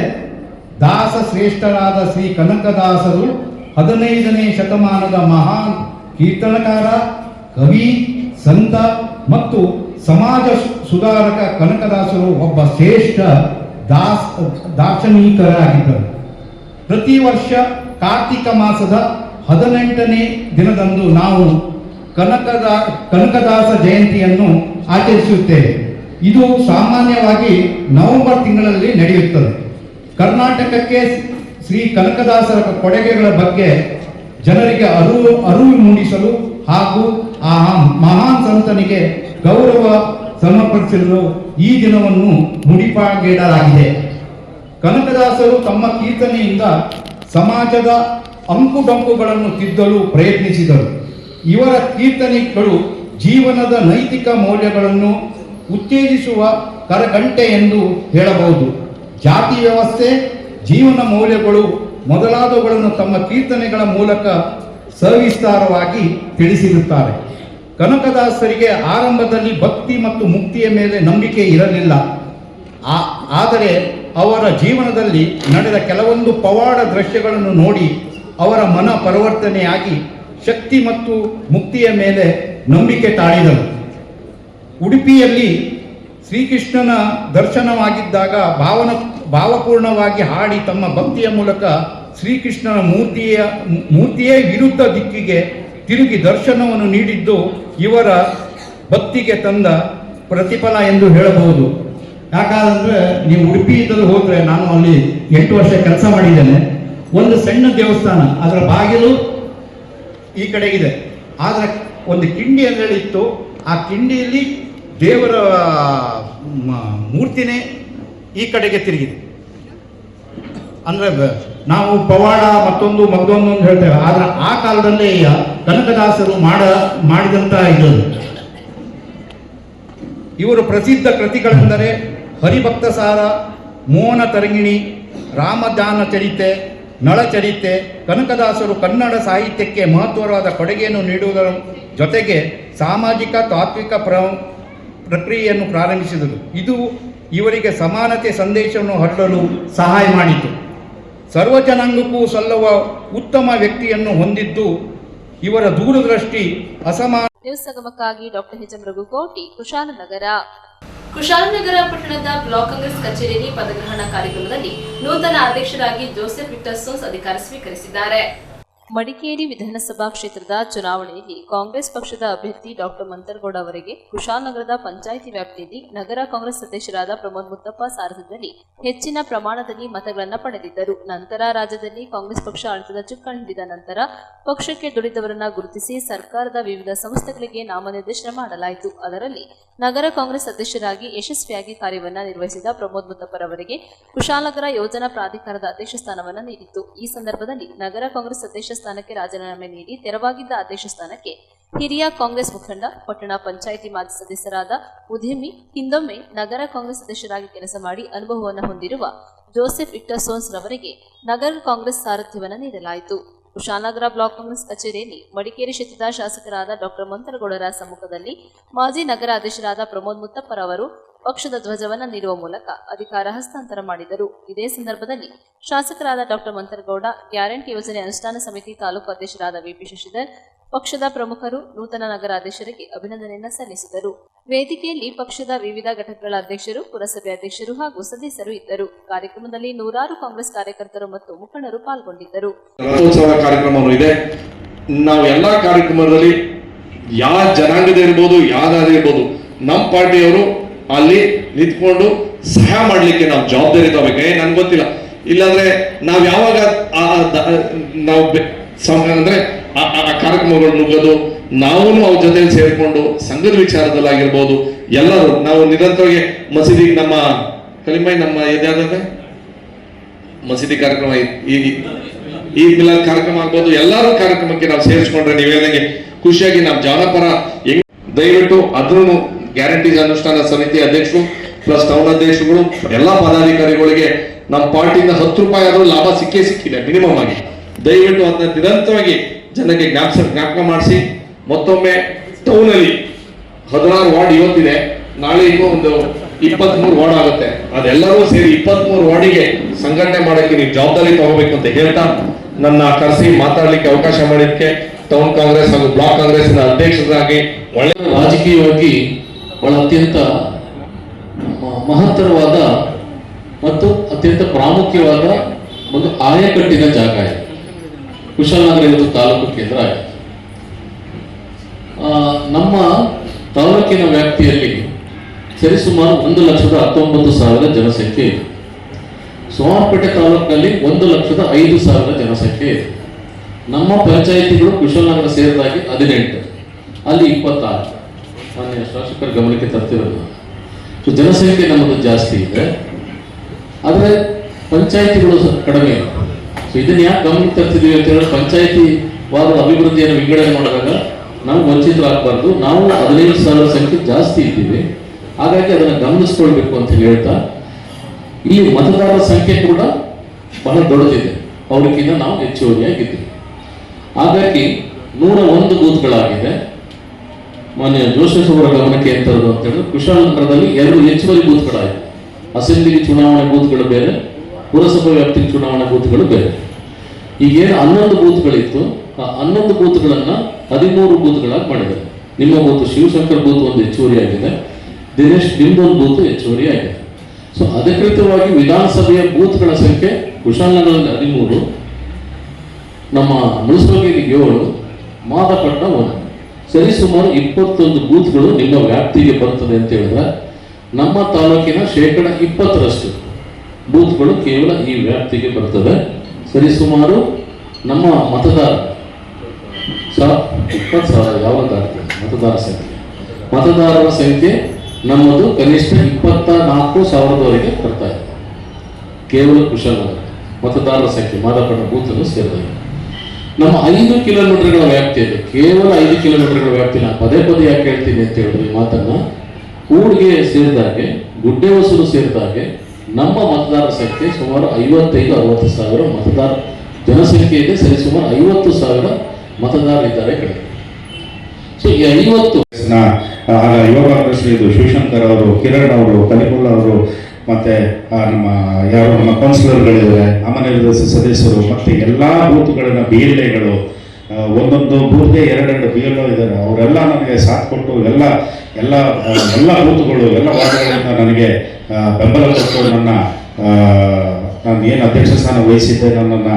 ದಾಸ ಶ್ರೇಷ್ಠರಾದ ಶ್ರೀ ಕನಕದಾಸರು 15ನೇ ಶತಮಾನದ ಮಹಾನ್ ಕೀರ್ತನಕಾರ, ಕವಿ, ಸಂತ ಮತ್ತು ಸಮಾಜ ಸುಧಾರಕ ಕನಕದಾಸರು ಒಬ್ಬ ಶ್ರೇಷ್ಠ ದಾರ್ಶನಿಕರಾಗಿದ್ದರು. ಪ್ರತಿ ವರ್ಷ ಕಾರ್ತಿಕ ಮಾಸದ 18ನೇ ದಿನದಂದು ನಾವು ಕನಕದಾಸ ಜಯಂತಿಯನ್ನು ಆಚರಿಸುತ್ತೇವೆ. ಇದು ಸಾಮಾನ್ಯವಾಗಿ ನವೆಂಬರ್ ತಿಂಗಳಲ್ಲಿ ನಡೆಯುತ್ತದೆ. ಕರ್ನಾಟಕಕ್ಕೆ ಶ್ರೀ ಕನಕದಾಸರ ಕೊಡುಗೆಗಳ ಬಗ್ಗೆ ಜನರಿಗೆ ಅರಿವು ಮೂಡಿಸಲು ಹಾಗೂ ಆ ಮಹಾನ್ ಸಂತನಿಗೆ ಗೌರವ ಸಮರ್ಪಿಸಲು ಈ ದಿನವನ್ನು ಮುಡಿಪಾಗಿಡಲಾಗಿದೆ. ಕನಕದಾಸರು ತಮ್ಮ ಕೀರ್ತನೆಯಿಂದ ಸಮಾಜದ ಅಂಕುಡೊಂಕುಗಳನ್ನು ತಿದ್ದಲು ಪ್ರಯತ್ನಿಸಿದರು. ಇವರ ಕೀರ್ತನೆಗಳು ಜೀವನದ ನೈತಿಕ ಮೌಲ್ಯಗಳನ್ನು ಉತ್ತೇಜಿಸುವ ಕರಗಂಟೆ ಎಂದು ಹೇಳಬಹುದು. ಜಾತಿ ವ್ಯವಸ್ಥೆ, ಜೀವನ ಮೌಲ್ಯಗಳು ಮೊದಲಾದವುಗಳನ್ನು ತಮ್ಮ ಕೀರ್ತನೆಗಳ ಮೂಲಕ ಸವಿಸ್ತಾರವಾಗಿ ತಿಳಿಸಿರುತ್ತಾರೆ. ಕನಕದಾಸರಿಗೆ ಆರಂಭದಲ್ಲಿ ಭಕ್ತಿ ಮತ್ತು ಮುಕ್ತಿಯ ಮೇಲೆ ನಂಬಿಕೆ ಇರಲಿಲ್ಲ. ಆದರೆ ಅವರ ಜೀವನದಲ್ಲಿ ನಡೆದ ಕೆಲವೊಂದು ಪವಾಡ ದೃಶ್ಯಗಳನ್ನು ನೋಡಿ ಅವರ ಮನ ಪರಿವರ್ತನೆಯಾಗಿ ಶಕ್ತಿ ಮತ್ತು ಮುಕ್ತಿಯ ಮೇಲೆ ನಂಬಿಕೆ ತಾಳಿದರು. ಉಡುಪಿಯಲ್ಲಿ ಶ್ರೀಕೃಷ್ಣನ ದರ್ಶನವಾಗಿದ್ದಾಗ ಭಾವಪೂರ್ಣವಾಗಿ ಹಾಡಿ ತಮ್ಮ ಭಕ್ತಿಯ ಮೂಲಕ ಶ್ರೀಕೃಷ್ಣನ ಮೂರ್ತಿಯೇ ವಿರುದ್ಧ ದಿಕ್ಕಿಗೆ ತಿರುಗಿ ದರ್ಶನವನ್ನು ನೀಡಿದ್ದು ಇವರ ಭಕ್ತಿಗೆ ತಂದ ಪ್ರತಿಫಲ ಎಂದು ಹೇಳಬಹುದು. ಯಾಕಂದ್ರೆ ನೀವು ಉಡುಪಿಯಲ್ಲಿ ಹೋದರೆ, ನಾನು ಅಲ್ಲಿ 8 ವರ್ಷ ಕೆಲಸ ಮಾಡಿದ್ದೇನೆ. ಒಂದು ಸಣ್ಣ ದೇವಸ್ಥಾನ, ಅದರ ಬಾಗಿಲು ಈ ಕಡೆಗಿದೆ, ಆದರೆ ಒಂದು ಕಿಂಡಿ ಅಂತೇಳಿ ಇತ್ತು. ಆ ಕಿಂಡಿಯಲ್ಲಿ ದೇವರ ಮೂರ್ತಿನೇ ಈ ಕಡೆಗೆ ತಿರುಗಿದೆ. ಅಂದರೆ ನಾವು ಪವಾಡ ಮತ್ತೊಂದು ಮಗದೊಂದು ಅಂತ ಹೇಳ್ತೇವೆ, ಆದರೆ ಆ ಕಾಲದಲ್ಲೇ ಕನಕದಾಸರು ಮಾಡಿದಂಥ ಇದು. ಇವರು ಪ್ರಸಿದ್ಧ ಕೃತಿಗಳೆಂದರೆ ಹರಿಭಕ್ತ ಸಾರ, ಮೋಹನ ತರಂಗಿಣಿ, ರಾಮದಾನ ಚರಿತೆ, ನಳಚರಿತೆ. ಕನಕದಾಸರು ಕನ್ನಡ ಸಾಹಿತ್ಯಕ್ಕೆ ಮಹತ್ವವಾದ ಕೊಡುಗೆಯನ್ನು ನೀಡುವುದರ ಜೊತೆಗೆ ಸಾಮಾಜಿಕ ತಾತ್ವಿಕ ಪ್ರಕ್ರಿಯೆಯನ್ನು ಪ್ರಾರಂಭಿಸಿದರು. ಇದು ಇವರಿಗೆ ಸಮಾನತೆ ಸಂದೇಶವನ್ನು ಹರಡಲು ಸಹಾಯ ಮಾಡಿತು. ಸರ್ವಜನಾಂಗಕ್ಕೂ ಸಲ್ಲುವ ಉತ್ತಮ ವ್ಯಕ್ತಿಯನ್ನು ಹೊಂದಿದ್ದು ಇವರ ದೂರದೃಷ್ಟಿ ಅಸಮಾನ. ನ್ಯೂಸ್ ಸಂಗಮಕ್ಕಾಗಿ doctor H M Raghukoti, Kushalnagar ಪಟ್ಟಣದ ಬ್ಲಾಕ್ ಕಾಂಗ್ರೆಸ್ ಕಚೇರಿಯಲ್ಲಿ ಪದಗ್ರಹಣ ಕಾರ್ಯಕ್ರಮದಲ್ಲಿ ನೂತನ ಅಧ್ಯಕ್ಷರಾಗಿ ಜೋಸೆಫ್ ವಿಕ್ಟರ್ ಸೋನ್ಸ್ ಅಧಿಕಾರ ಸ್ವೀಕರಿಸಿದ್ದಾರೆ. ಮಡಿಕೇರಿ ವಿಧಾನಸಭಾ ಕ್ಷೇತ್ರದ ಚುನಾವಣೆಯಲ್ಲಿ ಕಾಂಗ್ರೆಸ್ ಪಕ್ಷದ ಅಭ್ಯರ್ಥಿ ಡಾಕ್ಟರ್ ಮಂತರಗೌಡ ಅವರಿಗೆ ಕುಶಾಲನಗರದ ಪಂಚಾಯಿತಿ ವ್ಯಾಪ್ತಿಯಲ್ಲಿ ನಗರ ಕಾಂಗ್ರೆಸ್ ಸದಸ್ಯರಾದ ಪ್ರಮೋದ್ ಮುತ್ತಪ್ಪ ಸಾರಥ್ಯದಲ್ಲಿ ಹೆಚ್ಚಿನ ಪ್ರಮಾಣದಲ್ಲಿ ಮತಗಳನ್ನು ಪಡೆದಿದ್ದರು. ನಂತರ ರಾಜ್ಯದಲ್ಲಿ ಕಾಂಗ್ರೆಸ್ ಪಕ್ಷ ಆಡಳಿತದ ಚುಕ್ಕಾಣಿ ಹಿಡಿದ ನಂತರ ಪಕ್ಷಕ್ಕೆ ದುಡಿದವರನ್ನ ಗುರುತಿಸಿ ಸರ್ಕಾರದ ವಿವಿಧ ಸಂಸ್ಥೆಗಳಿಗೆ ನಾಮನಿರ್ದೇಶನ ಮಾಡಲಾಯಿತು. ಅದರಲ್ಲಿ ನಗರ ಕಾಂಗ್ರೆಸ್ ಅಧ್ಯಕ್ಷರಾಗಿ ಯಶಸ್ವಿಯಾಗಿ ಕಾರ್ಯವನ್ನು ನಿರ್ವಹಿಸಿದ ಪ್ರಮೋದ್ ಮುತ್ತಪ್ಪರವರಿಗೆ ಕುಶಾಲನಗರ ಯೋಜನಾ ಪ್ರಾಧಿಕಾರದ ಅಧ್ಯಕ್ಷ ಸ್ಥಾನವನ್ನು ನೀಡಿತ್ತು. ಈ ಸಂದರ್ಭದಲ್ಲಿ ನಗರ ಕಾಂಗ್ರೆಸ್ ಅಧ್ಯಕ್ಷ ಸ್ಥಾನಕ್ಕೆ ರಾಜೀನಾಮೆ ನೀಡಿ ತೆರವಾಗಿದ್ದ ಅಧ್ಯಕ್ಷ ಸ್ಥಾನಕ್ಕೆ ಹಿರಿಯ ಕಾಂಗ್ರೆಸ್ ಮುಖಂಡ, ಪಟ್ಟಣ ಪಂಚಾಯಿತಿ ಮಾಜಿ ಸದಸ್ಯರಾದ ಉದ್ಯಮಿ, ಹಿಂದೊಮ್ಮೆ ನಗರ ಕಾಂಗ್ರೆಸ್ ಸದಸ್ಯರಾಗಿ ಕೆಲಸ ಮಾಡಿ ಅನುಭವವನ್ನು ಹೊಂದಿರುವ ಜೋಸೆಫ್ ವಿಕ್ಟರ್ ಸೋನ್ಸ್ ರವರಿಗೆ ನಗರ ಕಾಂಗ್ರೆಸ್ ಸಾರಥ್ಯವನ್ನು ನೀಡಲಾಯಿತು. ಕುಶಾಲನಗರ ಬ್ಲಾಕ್ ಕಾಂಗ್ರೆಸ್ ಕಚೇರಿಯಲ್ಲಿ ಮಡಿಕೇರಿ ಕ್ಷೇತ್ರದ ಶಾಸಕರಾದ ಡಾಕ್ಟರ್ ಮಂತರಗೌಡರ ಸಮ್ಮುಖದಲ್ಲಿ ಮಾಜಿ ನಗರ ಅಧ್ಯಕ್ಷರಾದ ಪ್ರಮೋದ್ ಮುತ್ತಪ್ಪರವರು ಪಕ್ಷದ ಧ್ವಜವನ್ನು ನೀಡುವ ಮೂಲಕ ಅಧಿಕಾರ ಹಸ್ತಾಂತರ ಮಾಡಿದರು. ಇದೇ ಸಂದರ್ಭದಲ್ಲಿ ಶಾಸಕರಾದ ಡಾಕ್ಟರ್ ಮಂತರಗೌಡ, ಗ್ಯಾರಂಟಿ ಯೋಜನೆ ಅನುಷ್ಠಾನ ಸಮಿತಿ ತಾಲೂಕು ಅಧ್ಯಕ್ಷರಾದ ವಿಪಿ ಶಶಿಧರ್, ಪಕ್ಷದ ಪ್ರಮುಖರು ನೂತನ ನಗರ ಅಧ್ಯಕ್ಷರಿಗೆ ಅಭಿನಂದನೆಯನ್ನು ಸಲ್ಲಿಸಿದರು. ವೇದಿಕೆಯಲ್ಲಿ ಪಕ್ಷದ ವಿವಿಧ ಘಟಕಗಳ ಅಧ್ಯಕ್ಷರು, ಪುರಸಭೆ ಅಧ್ಯಕ್ಷರು ಹಾಗೂ ಸದಸ್ಯರು ಇದ್ದರು. ಕಾರ್ಯಕ್ರಮದಲ್ಲಿ ನೂರಾರು ಕಾಂಗ್ರೆಸ್ ಕಾರ್ಯಕರ್ತರು ಮತ್ತು ಮುಖಂಡರು ಪಾಲ್ಗೊಂಡಿದ್ದರು. ರಥೋತ್ಸವ ಕಾರ್ಯಕ್ರಮವೂ ಇದೆ. ನಾವು ಎಲ್ಲಾ ಕಾರ್ಯಕ್ರಮದಲ್ಲಿ ಯಾವ ಜನಾಂಗದ ಇರ್ಬೋದು, ಯಾವ್ದಾದ್ರು ಇರ್ಬೋದು, ನಮ್ಮ ಪಾರ್ಟಿಯವರು ಅಲ್ಲಿ ನಿಂತ್ಕೊಂಡು ಸಹಾಯ ಮಾಡ್ಲಿಕ್ಕೆ ನಾವು ಜವಾಬ್ದಾರಿ ತಗೋಬೇಕು. ನನ್ಗೆ ಗೊತ್ತಿಲ್ಲ, ಇಲ್ಲಾಂದ್ರೆ ನಾವ್ ಯಾವಾಗ ನಾವು ಅಂದ್ರೆ ಆ ಕಾರ್ಯಕ್ರಮಗಳು ನುಗ್ಗೋದು, ನಾವು ಅವ್ರ ಜೊತೆ ಸೇರಿಕೊಂಡು ಸಂಘದ ವಿಚಾರದಲ್ಲಾಗಿರ್ಬೋದು, ಎಲ್ಲರೂ ನಾವು ನಿರಂತರವಾಗಿ ಮಸೀದಿ, ನಮ್ಮ ಕಲಿಮೈ, ನಮ್ಮ ಇದಾದ್ರೆ ಮಸೀದಿ ಕಾರ್ಯಕ್ರಮ, ಈ ಮಿಲಾದ್ ಕಾರ್ಯಕ್ರಮ ಆಗ್ಬೋದು, ಎಲ್ಲರೂ ಕಾರ್ಯಕ್ರಮಕ್ಕೆ ನಾವು ಸೇರಿಸ್ಕೊಂಡ್ರೆ ನೀವು ಹೇಳಿದಂಗೆ ಖುಷಿಯಾಗಿ ನಾವು ಜಾನಪರ ದಯವಿಟ್ಟು ಅದ್ರೂ ಗ್ಯಾರಂಟೀಸ್ ಅನುಷ್ಠಾನ ಸಮಿತಿ ಅಧ್ಯಕ್ಷರು ಪ್ಲಸ್ ಟೌನ್ ಅಧ್ಯಕ್ಷರುಗಳು ಎಲ್ಲಾ ಪದಾಧಿಕಾರಿಗಳಿಗೆ ನಮ್ಮ ಪಾರ್ಟಿಯಿಂದ 10 ರೂಪಾಯಿ ಆದ್ರೂ ಲಾಭ ಸಿಕ್ಕಿದೆ ಮಿನಿಮಮ್ ಆಗಿ. ದಯವಿಟ್ಟು ಅದನ್ನ ನಿರಂತರವಾಗಿ ಜನಕ್ಕೆ ಜ್ಞಾಪಕ ಮಾಡಿಸಿ. ಮತ್ತೊಮ್ಮೆ ಟೌನ್ ಅಲ್ಲಿ 16 ವಾರ್ಡ್ ಇವತ್ತಿದೆ, ನಾಳೆ ಇನ್ನೂ ಒಂದು 23 ವಾರ್ಡ್ ಆಗುತ್ತೆ. ಅದೆಲ್ಲರೂ ಸೇರಿ 23 ವಾರ್ಡಿಗೆ ಸಂಘಟನೆ ಮಾಡಕ್ಕೆ ನೀವು ಜವಾಬ್ದಾರಿ ತಗೋಬೇಕು ಅಂತ ಹೇಳ್ತಾ ನನ್ನ ಕರೆಸಿ ಮಾತಾಡ್ಲಿಕ್ಕೆ ಅವಕಾಶ ಮಾಡಿದ್ದಕ್ಕೆ ಟೌನ್ ಕಾಂಗ್ರೆಸ್ ಹಾಗೂ ಬ್ಲಾಕ್ ಕಾಂಗ್ರೆಸ್ ಅಧ್ಯಕ್ಷರಾಗಿ ಒಳ್ಳೆ ರಾಜಕೀಯವಾಗಿ ಬಹಳ ಅತ್ಯಂತ ಮಹತ್ತರವಾದ ಮತ್ತು ಅತ್ಯಂತ ಪ್ರಾಮುಖ್ಯವಾದ ಒಂದು ಆಯಕಟ್ಟಿನ ಜಾಗ ಇದೆ. ಕುಶಾಲನಗರ ಇವತ್ತು ತಾಲೂಕು ಕೇಂದ್ರ ಆಗಿದೆ. ನಮ್ಮ ತಾಲೂಕಿನ ವ್ಯಾಪ್ತಿಯಲ್ಲಿ ಸರಿಸುಮಾರು 1,19,000 ಜನಸಂಖ್ಯೆ ಇದೆ. ಸೋಮವಾರಪೇಟೆ ತಾಲೂಕಿನಲ್ಲಿ 1,05,000 ಜನಸಂಖ್ಯೆ ಇದೆ. ನಮ್ಮ ಪಂಚಾಯಿತಿಗಳು ಕುಶಾಲನಗರ ಸೇರಿದಾಗಿ 18, ಅಲ್ಲಿ 26. ಮಾನ್ಯ ಶಾಸಕರ ಗಮನಕ್ಕೆ ತರ್ತಿರೋದು. ಸೊ ಜನಸಂಖ್ಯೆ ನಮ್ಮದು ಜಾಸ್ತಿ ಇದೆ, ಆದರೆ ಪಂಚಾಯಿತಿಗಳು ಕಡಿಮೆ ಇದೆ. ಸೊ ಇದನ್ನ ಯಾಕೆ ಗಮನಕ್ಕೆ ತರ್ತಿದ್ದೀವಿ ಅಂತ ಹೇಳಿದ್ರೆ, ಪಂಚಾಯಿತಿ ವಾದ ಅಭಿವೃದ್ಧಿಯನ್ನು ವಿಂಗಡಣೆ ಮಾಡಿದಾಗ ನಾವು ವಂಚಿತರಾಗಬಾರ್ದು. ನಾವು 15,000 ಸಂಖ್ಯೆ ಜಾಸ್ತಿ ಇದ್ದೀವಿ, ಹಾಗಾಗಿ ಅದನ್ನು ಗಮನಿಸ್ಕೊಳ್ಬೇಕು ಅಂತ ಹೇಳ್ತಾ, ಈ ಮತದಾರರ ಸಂಖ್ಯೆ ಕೂಡ ಬಹಳ ದೊಡ್ಡದಿದೆ, ಅವ್ರಿಗಿಂತ ನಾವು ಹೆಚ್ಚುವರಿಯಾಗಿದ್ದೀವಿ. ಹಾಗಾಗಿ 101 ಬೂತ್ಗಳಾಗಿದೆ. ಮಾನ್ಯ ಜೋಸೆಫ್ ಅವರ ಗಮನಕ್ಕೆ ಎಂತದ್ದು ಅಂತ ಹೇಳಿದ್ರೆ, ಕುಶಾಲನಗರದಲ್ಲಿ 2 ಹೆಚ್ಚುವರಿ ಬೂತ್ಗಳಾಗಿದೆ. ಅಸೆಂಬ್ಲಿಗೆ ಚುನಾವಣೆ ಬೂತ್ಗಳು ಬೇರೆ, ಪುರಸಭಾ ವ್ಯಾಪ್ತಿಗೆ ಚುನಾವಣೆ ಬೂತ್ಗಳು ಬೇರೆ. ಈಗೇನು 11 ಬೂತ್ಗಳಿತ್ತು, ಆ 11 ಬೂತ್ಗಳನ್ನ 13 ಬೂತ್ಗಳಾಗಿ ಮಾಡಿದ್ದಾರೆ. ನಿಮ್ಮ ಬೂತ್ ಶಿವಶಂಕರ್ ಬೂತ್ ಒಂದು ಹೆಚ್ಚುವರಿ ಆಗಿದೆ, ದಿನೇಶ್ ನಿಮ್ದೊಂದು ಬೂತ್ ಹೆಚ್ಚುವರಿ ಆಗಿದೆ. ಸೊ ಅಧಿಕೃತವಾಗಿ ವಿಧಾನಸಭೆಯ ಬೂತ್ಗಳ ಸಂಖ್ಯೆ ಕುಶಾಲನಗರದಲ್ಲಿ 13, ನಮ್ಮ ಮುಳುಸೋಗಿಗೆ 7, ಮಾದಪಟ್ಟ 1, ಸರಿಸುಮಾರು 21 ಬೂತ್ಗಳು ನಿಮ್ಮ ವ್ಯಾಪ್ತಿಗೆ ಬರ್ತದೆ ಅಂತ ಹೇಳಿದ್ರೆ, ನಮ್ಮ ತಾಲೂಕಿನ 20% ಬೂತ್ಗಳು ಕೇವಲ ಈ ವ್ಯಾಪ್ತಿಗೆ ಬರ್ತದೆ. ಸರಿಸುಮಾರು ನಮ್ಮ ಮತದಾರ 20,000 ಯಾವ ದಾಟ್ತದೆ ಮತದಾರ ಸಂಖ್ಯೆ. ಮತದಾರರ ಸಂಖ್ಯೆ ನಮ್ಮದು ಕನಿಷ್ಠ 24,000ವರೆಗೆ ಬರ್ತಾ ಇದೆ. ಕೇವಲ ಕುಶಾಲನಗರ ಮತದಾರರ ಸಂಖ್ಯೆ ಮಾದಪಟ್ಟ ಬೂತನ್ನು ಸೇರಿದಾಗ ನಮ್ಮ 5 ಕಿಲೋಮೀಟರ್ಗಳ ವ್ಯಾಪ್ತಿಯಲ್ಲಿ, ಕೇವಲ 5 ಕಿಲೋಮೀಟರ್ಗಳ ವ್ಯಾಪ್ತಿಯಲ್ಲಿ ನಾನು ಪದೇ ಪದೇ ಯಾಕೆ ಹೇಳ್ತೀನಿ ಅಂತ ಹೇಳಿದ್ರೆ ಈ ಮಾತನ್ನ, ಕೂಡ್ಗೆ ಸೇರಿದಾಗೆ, ಗುಡ್ಡೆ ಹೊಸೂರು ಸೇರಿದಾಗೆ ನಮ್ಮ ಮತದಾರರ ಸಂಖ್ಯೆ ಸುಮಾರು 55-60 ಸಾವಿರ ಮತದಾರ ಜನಸಂಖ್ಯೆ ಇದೆ. ಸರಿಸುಮಾರು 50,000 ಮತದಾರರಿದ್ದಾರೆ ಕಡೆ. ಸೊ ಈ 50 ಯುವ ಕಾಂಗ್ರೆಸ್ ಇದು ಶಿವಶಂಕರ್ ಅವರು, ಕಿರಣ್ ಅವರು, ಕಲಿಪುಲ್ಲ ಅವರು, ಮತ್ತೆ ನಮ್ಮ ಕೌನ್ಸಿಲರ್ಗಳಿದ್ದಾರೆ, ಅಮನ ಸದಸ್ಯರು, ಮತ್ತೆ ಎಲ್ಲಾ ಬೂತ್ಗಳನ್ನ BLAಗಳು, ಒಂದೊಂದು ಬೂತ್ಗೆ 2 BLO ಇದ್ದಾರೆ. ಅವರೆಲ್ಲ ನನಗೆ ಸಾಥ್ ಕೊಟ್ಟು ಎಲ್ಲ ಬೂತ್ಗಳು, ಎಲ್ಲ ವಾರ್ಡ್ಗಳಿಂದ ನನಗೆ ಬೆಂಬಲ ಕೊಟ್ಟು ನಾನು ಏನು ಅಧ್ಯಕ್ಷ ಸ್ಥಾನ ವಹಿಸಿದ್ದೆ ನನ್ನನ್ನು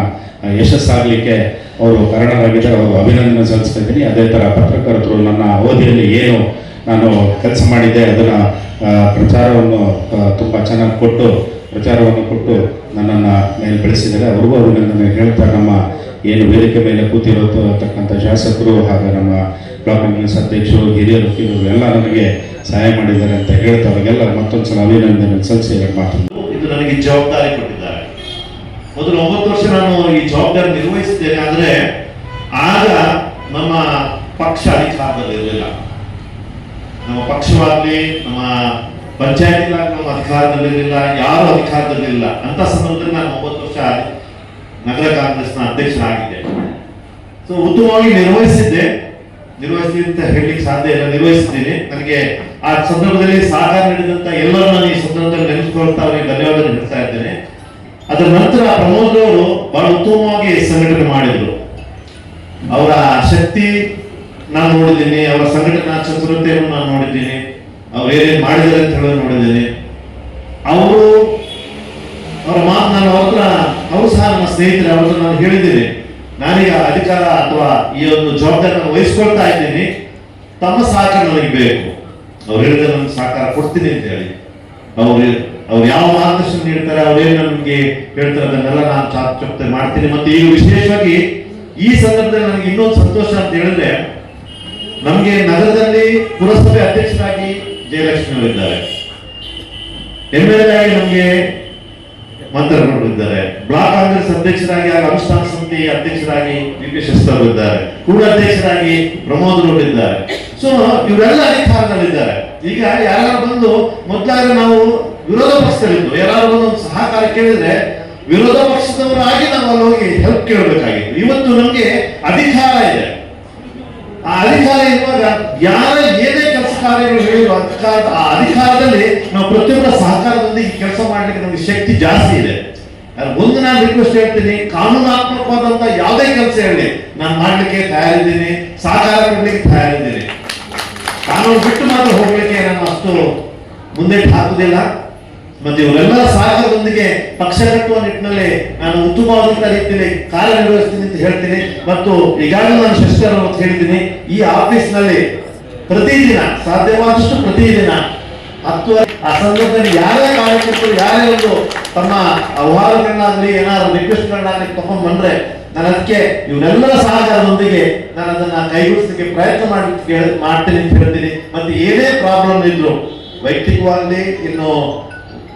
ಯಶಸ್ಸಾಗಲಿಕ್ಕೆ ಅವರು ಕಾರಣರಾಗಿದ್ದಾರೆ. ಅವರು ಅಭಿನಂದನೆ ಸಲ್ಲಿಸ್ತಾ ಇದ್ದೀನಿ. ಅದೇ ಥರ ಪತ್ರಕರ್ತರು ನನ್ನ ಅವಧಿಯಲ್ಲಿ ಏನು ನಾನು ಕೆಲಸ ಮಾಡಿದ್ದೆ ಅದನ್ನು ಪ್ರಚಾರವನ್ನು ತುಂಬ ಚೆನ್ನಾಗಿ ಪ್ರಚಾರವನ್ನು ಕೊಟ್ಟು ನನ್ನನ್ನು ಮೇಲೆ ಬೆಳೆಸಿದ್ದಾರೆ. ಅವ್ರಿಗೂ ಅಭಿನಂದನೆ ಹೇಳ್ತಾ, ನಮ್ಮ ಏನು ವೇದಿಕೆ ಮೇಲೆ ಕೂತಿರತಕ್ಕಂಥ ಶಾಸಕರು ಹಾಗೂ ನಮ್ಮ ಬ್ಲಾಕ್ ಕಾಂಗ್ರೆಸ್ ಅಧ್ಯಕ್ಷರು, ಹಿರಿಯರು ಎಲ್ಲ ನನಗೆ ಸಹಾಯ ಮಾಡಿದ್ದಾರೆ ಅಂತ ಹೇಳ್ತಾ ಅವರಿಗೆಲ್ಲ ಮತ್ತೊಂದ್ಸಲ ಅಭಿನಂದನೆ ಸಲ್ಲಿಸಿ ಮಾತು. ಇದು ನನಗೆ ಜವಾಬ್ದಾರಿ ಕೊಟ್ಟಿದ್ದಾರೆ. ಮೊದಲು 9 ವರ್ಷ ನಾನು ಈ ಜವಾಬ್ದಾರಿ ನಿರ್ವಹಿಸಿದ್ದೇನೆ. ಆದರೆ ಆಗ ನಮ್ಮ ಪಕ್ಷ ಅಧಿಕಾರದಲ್ಲಿ ಇರಲಿಲ್ಲ. ನಮ್ಮ ಪಕ್ಷವಾಗಲಿ, ನಮ್ಮ ಪಂಚಾಯತಿಗಳಾಗಲಿ ನಮ್ಮ ಅಧಿಕಾರದಲ್ಲಿರಲಿಲ್ಲ, ಯಾರು ಅಧಿಕಾರದಲ್ಲಿರಲಿಲ್ಲ. ಅಂತ ಸಂದರ್ಭದಲ್ಲಿ ನಾನು 9 ವರ್ಷ ನಗರ ಕಾಂಗ್ರೆಸ್ನ ಅಧ್ಯಕ್ಷನಾಗಿದ್ದೆ. ಸೊ ಉತ್ತಮವಾಗಿ ನಿರ್ವಹಿಸಿದ್ದೆ ಅಂತ ಹೇಳಲಿಕ್ಕೆ ಸಾಧ್ಯ ಇಲ್ಲ. ನಿರ್ವಹಿಸಿದ್ದೀನಿ. ನನಗೆ ಆ ಸಂದರ್ಭದಲ್ಲಿ ಸಹಕಾರ ನೀಡಿದಂತ ಎಲ್ಲರೂ ನಾನು ಈ ಸಂದರ್ಭದಲ್ಲಿ ನೆನೆಸ್ಕೊಳ್ತಾ ಅವರಿಗೆ ಧನ್ಯವಾದ ಹೇಳ್ತಾ ಇದ್ದೇನೆ. ಅದರ ನಂತರ ಪ್ರಮೋದ್ ಅವರು ಬಹಳ ಉತ್ತಮವಾಗಿ ಸಂಘಟನೆ ಮಾಡಿದ್ರು. ಅವರ ಶಕ್ತಿ ನಾನು ನೋಡಿದ್ದೀನಿ, ಅವರ ಸಂಘಟನಾ ಚತುರತೆಯನ್ನು ನಾನು ನೋಡಿದ್ದೀನಿ, ಅವ್ರು ಏನೇನು ಮಾಡಿದ್ದಾರೆ ಅಂತ ಹೇಳೋದು ನೋಡಿದ್ದೀನಿ. ಅವರ ಮಾತು ನಾನು ಅವರು ಸಹ ನನ್ನ ಸ್ನೇಹಿತರೆ, ಅವ್ರ ನಾನು ಹೇಳಿದ್ದೀನಿ, ನಾನೀಗ ಅಧಿಕಾರ ಅಥವಾ ಈ ಒಂದು ಜವಾಬ್ದಾರಿಯನ್ನು ವಹಿಸ್ಕೊಳ್ತಾ ಇದ್ದೀನಿ, ತಮ್ಮ ಸಹಕಾರ ನನಗೆ ಬೇಕು. ಅವ್ರು ಹೇಳಿದ್ರೆ ನನಗೆ ಸಹಕಾರ ಕೊಡ್ತೀನಿ ಅಂತ ಹೇಳಿ, ಅವ್ರು ಯಾವ ಮಾರ್ಗದರ್ಶನ ನೀಡ್ತಾರೆ, ಅವ್ರೇನು ನನಗೆ ಹೇಳ್ತಾರೆ ಅದನ್ನೆಲ್ಲ ನಾನು ಚಾಚುಕ್ತೆ ಮಾಡ್ತೀನಿ. ಮತ್ತೆ ಈಗ ವಿಶೇಷವಾಗಿ ಈ ಸಂದರ್ಭದಲ್ಲಿ ನನಗೆ ಇನ್ನೊಂದು ಸಂತೋಷ ಅಂತ ಹೇಳಿದ್ರೆ, ನಮಗೆ ನಗರದಲ್ಲಿ ಪುರಸಭೆ ಅಧ್ಯಕ್ಷರಾಗಿ ಜಯಲಕ್ಷ್ಮಿ ಅವರಿದ್ದಾರೆ, MLA ಆಗಿ ನಮಗೆ ಮಂತ್ರಿಗಳು ಇದ್ದಾರೆ, ಬ್ಲಾಕ್ ಕಾಂಗ್ರೆಸ್ ಅಧ್ಯಕ್ಷರಾಗಿ ಅನುಷ್ಠಾನ ಸಮಿತಿ ಅಧ್ಯಕ್ಷರಾಗಿ VP ಶಸ್ತ್ರ ಇದ್ದಾರೆ, ಕೂಡ ಅಧ್ಯಕ್ಷರಾಗಿ ಪ್ರಮೋದ್ ಅವರು ಇದ್ದಾರೆ. ಸೊ ಇವರೆಲ್ಲ ಅಧಿಕಾರದಲ್ಲಿದ್ದಾರೆ. ಈಗ ಯಾರು ಬಂದು ಮೊದಲಾಗ ನಾವು ವಿರೋಧ ಪಕ್ಷದಲ್ಲಿದ್ದು ಯಾರು ಬಂದು ಒಂದು ಸಹಕಾರ ಕೇಳಿದ್ರೆ ವಿರೋಧ ಪಕ್ಷದವರಾಗಿ ನಾವು ಅಲ್ಲಿ ಹೋಗಿ ಹೆಲ್ಪ್ ಕೇಳಬೇಕಾಗಿತ್ತು. ಇವತ್ತು ನಮ್ಗೆ ಅಧಿಕಾರ ಇದೆ. ಆ ಅಧಿಕಾರ ಇರುವಾಗ ಯಾರ ಏನೇ ಕೆಲಸ ಕಾರ್ಯಗಳು ಹೇಳಿದ್ರು ಆ ಅಧಿಕಾರದಲ್ಲಿ ನಾವು ಪ್ರತಿಯೊಬ್ಬರ ಸಹಕಾರದೊಂದಿಗೆ ಕೆಲಸ ಮಾಡ್ಲಿಕ್ಕೆ ನಮ್ಗೆ ಶಕ್ತಿ ಜಾಸ್ತಿ ಇದೆ. ಒಂದು ನಾನು ರಿಕ್ವೆಸ್ಟ್ ಹೇಳ್ತೀನಿ, ಕಾನೂನಾತ್ಮಕವಾದಂತ ಯಾವುದೇ ಕೆಲಸ ಹೇಳಿ ನಾನು ಮಾಡ್ಲಿಕ್ಕೆ ತಯಾರಿದ್ದೀನಿ, ಸಹಕಾರ ಕೊಡ್ಲಿಕ್ಕೆ ತಯಾರಿದ್ದೀನಿ. ಕಾನೂನು ಬಿಟ್ಟು ಮಾತ್ರ ಹೋಗ್ಲಿಕ್ಕೆ ನಾನು ಅಷ್ಟು ಮುಂದೆ ಹಾಕುದಿಲ್ಲ. ಮತ್ತೆ ಇವರೆಲ್ಲರ ಸಹಕಾರದೊಂದಿಗೆ ಪಕ್ಷ ಕಟ್ಟುವ ನಿಟ್ಟಿನಲ್ಲಿ ನಾನು ಉತ್ತಮವಾದಂತ ರೀತಿಯಲ್ಲಿ ಕಾರ್ಯನಿರ್ವಹಿಸ್ತೀನಿ ಅಂತ ಹೇಳ್ತೀನಿ. ಮತ್ತು ಈಗಾಗಲೇ ನಾನು ಶಸ್ತ್ರ ಹೇಳಿದ್ದೀನಿ, ಈ ಆಫೀಸ್ ನಲ್ಲಿ ಪ್ರತಿದಿನ ಸಾಧ್ಯವಾದಷ್ಟು ಪ್ರತಿದಿನ 10 ಆ ಸಂದರ್ಭದಲ್ಲಿ ಯಾರೇ ಕಾರ್ಯಕರ್ತರು ಯಾರೇ ಒಂದು ತಮ್ಮ ಆಹ್ವಾನಗಳನ್ನಾಗಲಿ ಏನಾದ್ರು ರಿಕ್ವೆಸ್ಟ್ಗಳನ್ನಾಗಲಿ ತಗೊಂಡ್ ಬಂದ್ರೆ ನಾನು ಅದಕ್ಕೆ ಇವರೆಲ್ಲರ ಸಹಕಾರದೊಂದಿಗೆ ನಾನು ಅದನ್ನ ಕೈಗೂಡಿಸಲಿಕ್ಕೆ ಪ್ರಯತ್ನ ಮಾಡ್ತೀನಿ ಅಂತ ಹೇಳ್ತೀನಿ. ಮತ್ತೆ ಏನೇ ಪ್ರಾಬ್ಲಮ್ ಇದ್ರು ವೈಯಕ್ತಿಕವಾಗಲಿ ಇನ್ನು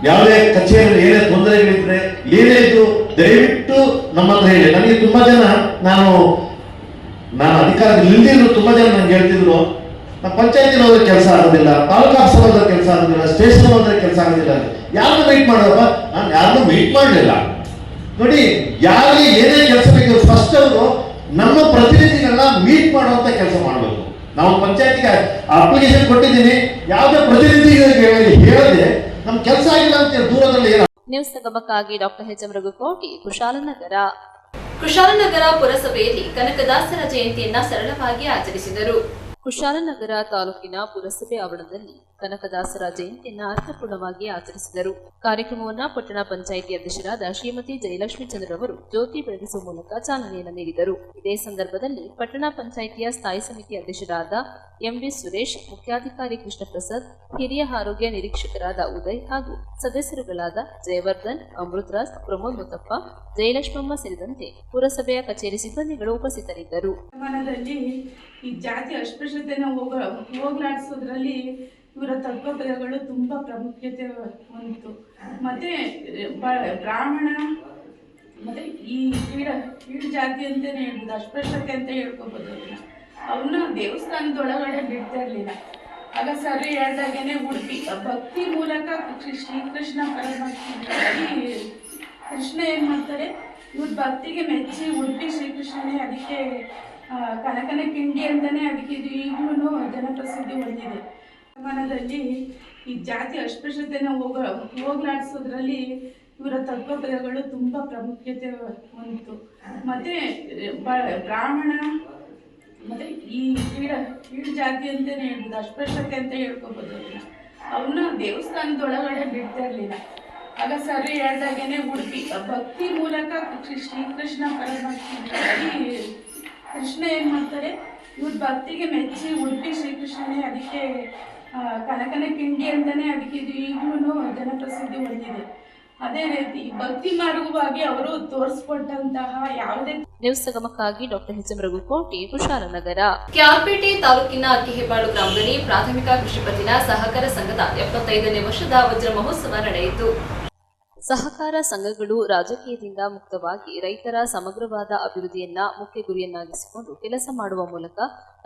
ಯಾವುದೇ ಕಚೇರಿಯಲ್ಲಿ ಏನೇ ತೊಂದರೆಗಳಿದ್ರೆ ಏನೇ ಇದ್ರು ದಯವಿಟ್ಟು ನಮ್ಮ ಹತ್ರ ಹೇಳಿ. ನನಗೆ ತುಂಬಾ ಜನ ನಾನು ಅಧಿಕಾರದಲ್ಲಿ ಇಲ್ದಿದ್ರು ತುಂಬಾ ಜನ ನಂಗೆ ಹೇಳ್ತಿದ್ರು, ನಮ್ಮ ಪಂಚಾಯತಿನ ಹೋದ್ರೆ ಕೆಲಸ ಆಗೋದಿಲ್ಲ, ತಾಲೂಕು ಆಫೀಸ್ ಹೋದ್ರೆ ಕೆಲಸ ಆಗೋದಿಲ್ಲ, ಸ್ಟೇಷನ್ ಹೋದ್ರೆ ಕೆಲಸ ಆಗೋದಿಲ್ಲ. ಯಾರನ್ನು ಮೀಟ್ ಮಾಡೋದಪ್ಪ? ನಾನು ಯಾರನ್ನೂ ಮೀಟ್ ಮಾಡಲಿಲ್ಲ. ನೋಡಿ, ಯಾರಿಗೆ ಏನೇ ಕೆಲಸ ಬೇಕು ಫಸ್ಟ್ ಅವರು ನಮ್ಮ ಪ್ರತಿನಿಧಿಗಳನ್ನ ಮೀಟ್ ಮಾಡುವಂತ ಕೆಲಸ ಮಾಡಬೇಕು. ನಾವು ಪಂಚಾಯತಿಗೆ ಅಪ್ಲಿಕೇಶನ್ ಕೊಟ್ಟಿದ್ದೀನಿ, ಯಾವುದೇ ಪ್ರತಿನಿಧಿಗಳಿಗೆ ಹೇಳಿದ್ರೆ ನಮ್ ಕೆಲಸ ಆಗಿಲ್ಲ ಅಂತ ದೂರದಲ್ಲಿ ನ್ಯೂಸ್ ಸಂಗಮಕ್ಕಾಗಿ ಡಾಕ್ಟರ್ HM ರಘುಕೋಟಿ, ಕುಶಾಲನಗರ. ಕುಶಾಲನಗರ ಪುರಸಭೆಯಲ್ಲಿ ಕನಕದಾಸರ ಜಯಂತಿಯನ್ನ ಸರಳವಾಗಿ ಆಚರಿಸಿದರು. ಕುಶಾಲನಗರ ತಾಲೂಕಿನ ಪುರಸಭೆ ಆವರಣದಲ್ಲಿ ಕನಕದಾಸರ ಜಯಂತಿಯನ್ನು ಅರ್ಥಪೂರ್ಣವಾಗಿ ಆಚರಿಸಿದರು. ಕಾರ್ಯಕ್ರಮವನ್ನು ಪಟ್ಟಣ ಪಂಚಾಯಿತಿ ಅಧ್ಯಕ್ಷರಾದ ಶ್ರೀಮತಿ ಜಯಲಕ್ಷ್ಮಿ ಚಂದ್ರವರು ಜ್ಯೋತಿ ಬೆಳಗಿಸುವ ಮೂಲಕ ಚಾಲನೆಯನ್ನು ನೀಡಿದರು. ಇದೇ ಸಂದರ್ಭದಲ್ಲಿ ಪಟ್ಟಣ ಪಂಚಾಯಿತಿಯ ಸ್ಥಾಯಿ ಸಮಿತಿ ಅಧ್ಯಕ್ಷರಾದ MV ಸುರೇಶ್, ಮುಖ್ಯಾಧಿಕಾರಿ ಕೃಷ್ಣ ಪ್ರಸಾದ್, ಹಿರಿಯ ಆರೋಗ್ಯ ನಿರೀಕ್ಷಕರಾದ ಉದಯ್ ಹಾಗೂ ಸದಸ್ಯರುಗಳಾದ ಜಯವರ್ಧನ್, ಅಮೃತರಾಜ್, ಪ್ರಮೋದ್ ಮುತ್ತಪ್ಪ, ಜಯಲಕ್ಷ್ಮಮ್ಮ ಸೇರಿದಂತೆ ಪುರಸಭೆಯ ಕಚೇರಿ ಸಿಬ್ಬಂದಿಗಳು ಉಪಸ್ಥಿತರಿದ್ದರು. ಈ ಜಾತಿ ಅಸ್ಪೃಶ್ಯ ಅಸ್ಪೃಶ್ಯತೆಯನ್ನು ಹೋಗಲಾಡಿಸೋದ್ರಲ್ಲಿ ಇವರ ತತ್ವಪದಗಳು ತುಂಬ ಪ್ರಾಮುಖ್ಯತೆ ಹೊಂದಿತು. ಮತ್ತು ಬ್ರಾಹ್ಮಣ ಮತ್ತು ಈ ಕೀಳು ಜಾತಿ ಅಂತಲೇ ಹೇಳ್ಬೋದು, ಅಸ್ಪೃಶ್ಯತೆ ಅಂತ ಹೇಳ್ಕೊಬೋದು. ಅವನ್ನ ದೇವಸ್ಥಾನದೊಳಗಡೆ ಬಿಡ್ತಾ ಇರಲಿಲ್ಲ. ಆಗ ಸರಿ ಹೇಳ್ದಾಗೇನೆ ಉಡುಪಿ ಭಕ್ತಿ ಮೂಲಕ ಶ್ರೀಕೃಷ್ಣ ಪರಮಾತ್ಮ ಕೃಷ್ಣ ಏನು ಮಾಡ್ತಾರೆ, ಇವ್ರ ಭಕ್ತಿಗೆ ಮೆಚ್ಚಿ ಉಡುಪಿ ಶ್ರೀಕೃಷ್ಣನೇ ಅದಕ್ಕೆ ಕನಕನ ಕಿಂಡಿ ಅಂತಲೇ ಅದಕ್ಕೆ ಇದು ಈಗಲೂ ಜನಪ್ರಸಿದ್ಧಿ ಹೊಂದಿದೆ. ಶತಮಾನದಲ್ಲಿ ಈ ಜಾತಿ ಅಸ್ಪೃಶ್ಯತೆಯನ್ನು ಹೋಗಲಾಡಿಸೋದ್ರಲ್ಲಿ ಇವರ ತತ್ವಪದಗಳು ತುಂಬ ಪ್ರಾಮುಖ್ಯತೆ ಹೊಂದಿತು. ಮತ್ತು ಬ್ರಾಹ್ಮಣ ಮತ್ತು ಈ ಕೀಳು ಜಾತಿ ಅಂತಲೇ ಹೇಳ್ಬೋದು, ಅಸ್ಪೃಶ್ಯತೆ ಅಂತ ಹೇಳ್ಕೊಬೋದು. ಅವನ್ನ ದೇವಸ್ಥಾನದೊಳಗಡೆ ಬಿಡ್ತಾ ಇರಲಿಲ್ಲ. ಆಗ ಸರಿ ಹೇಳ್ದಾಗೇನೆ ಉಡುಪಿ ಭಕ್ತಿ ಮೂಲಕ ಶ್ರೀಕೃಷ್ಣ ಪರಮಾತ್ಮ ಕೃಷ್ಣ ಏನು ಮಾಡ್ತಾರೆ, ಇವ್ರ ಭಕ್ತಿಗೆ ಮೆಚ್ಚಿ ಉಡುಪಿ ಶ್ರೀಕೃಷ್ಣನೇ ಅದಕ್ಕೆ ಕನಕನ ಕಿಂಡಿ ಅಂತಲೇ ಅದಕ್ಕೆ ಇದು ಈಗಲೂ ಜನಪ್ರಸಿದ್ಧಿ ಹೊಂದಿದೆ. ಅದೇ ರೀತಿ ಭಕ್ತಿ ಮಾರ್ಗವಾಗಿ ಅವರು ತೋರಿಸ್ಕೊಟ್ಟಂತಹ ಯಾವುದೇ ನ್ಯೂಸ್ ಸಂಗಮಕ್ಕಾಗಿ doctor H M Raghukoti, Kushalnagar. ಕ್ಯಾರ್ಪೇಟೆ ತಾಲೂಕಿನ ಅಕ್ಕಿಹೆಬ್ಬಾಳು ಗ್ರಾಮದಲ್ಲಿ ಪ್ರಾಥಮಿಕ ಕೃಷಿ ಪತ್ತಿನ ಸಹಕಾರ ಸಂಘದ 75ನೇ ವರ್ಷದ ವಜ್ರ ಮಹೋತ್ಸವ ನಡೆಯಿತು. ಸಹಕಾರ ಸಂಘಗಳು ರಾಜಕೀಯದಿಂದ ಮುಕ್ತವಾಗಿ ರೈತರ ಸಮಗ್ರವಾದ ಅಭಿವೃದ್ಧಿಯನ್ನ ಮುಖ್ಯ ಗುರಿಯನ್ನಾಗಿಸಿಕೊಂಡು ಕೆಲಸ ಮಾಡುವ ಮೂಲಕ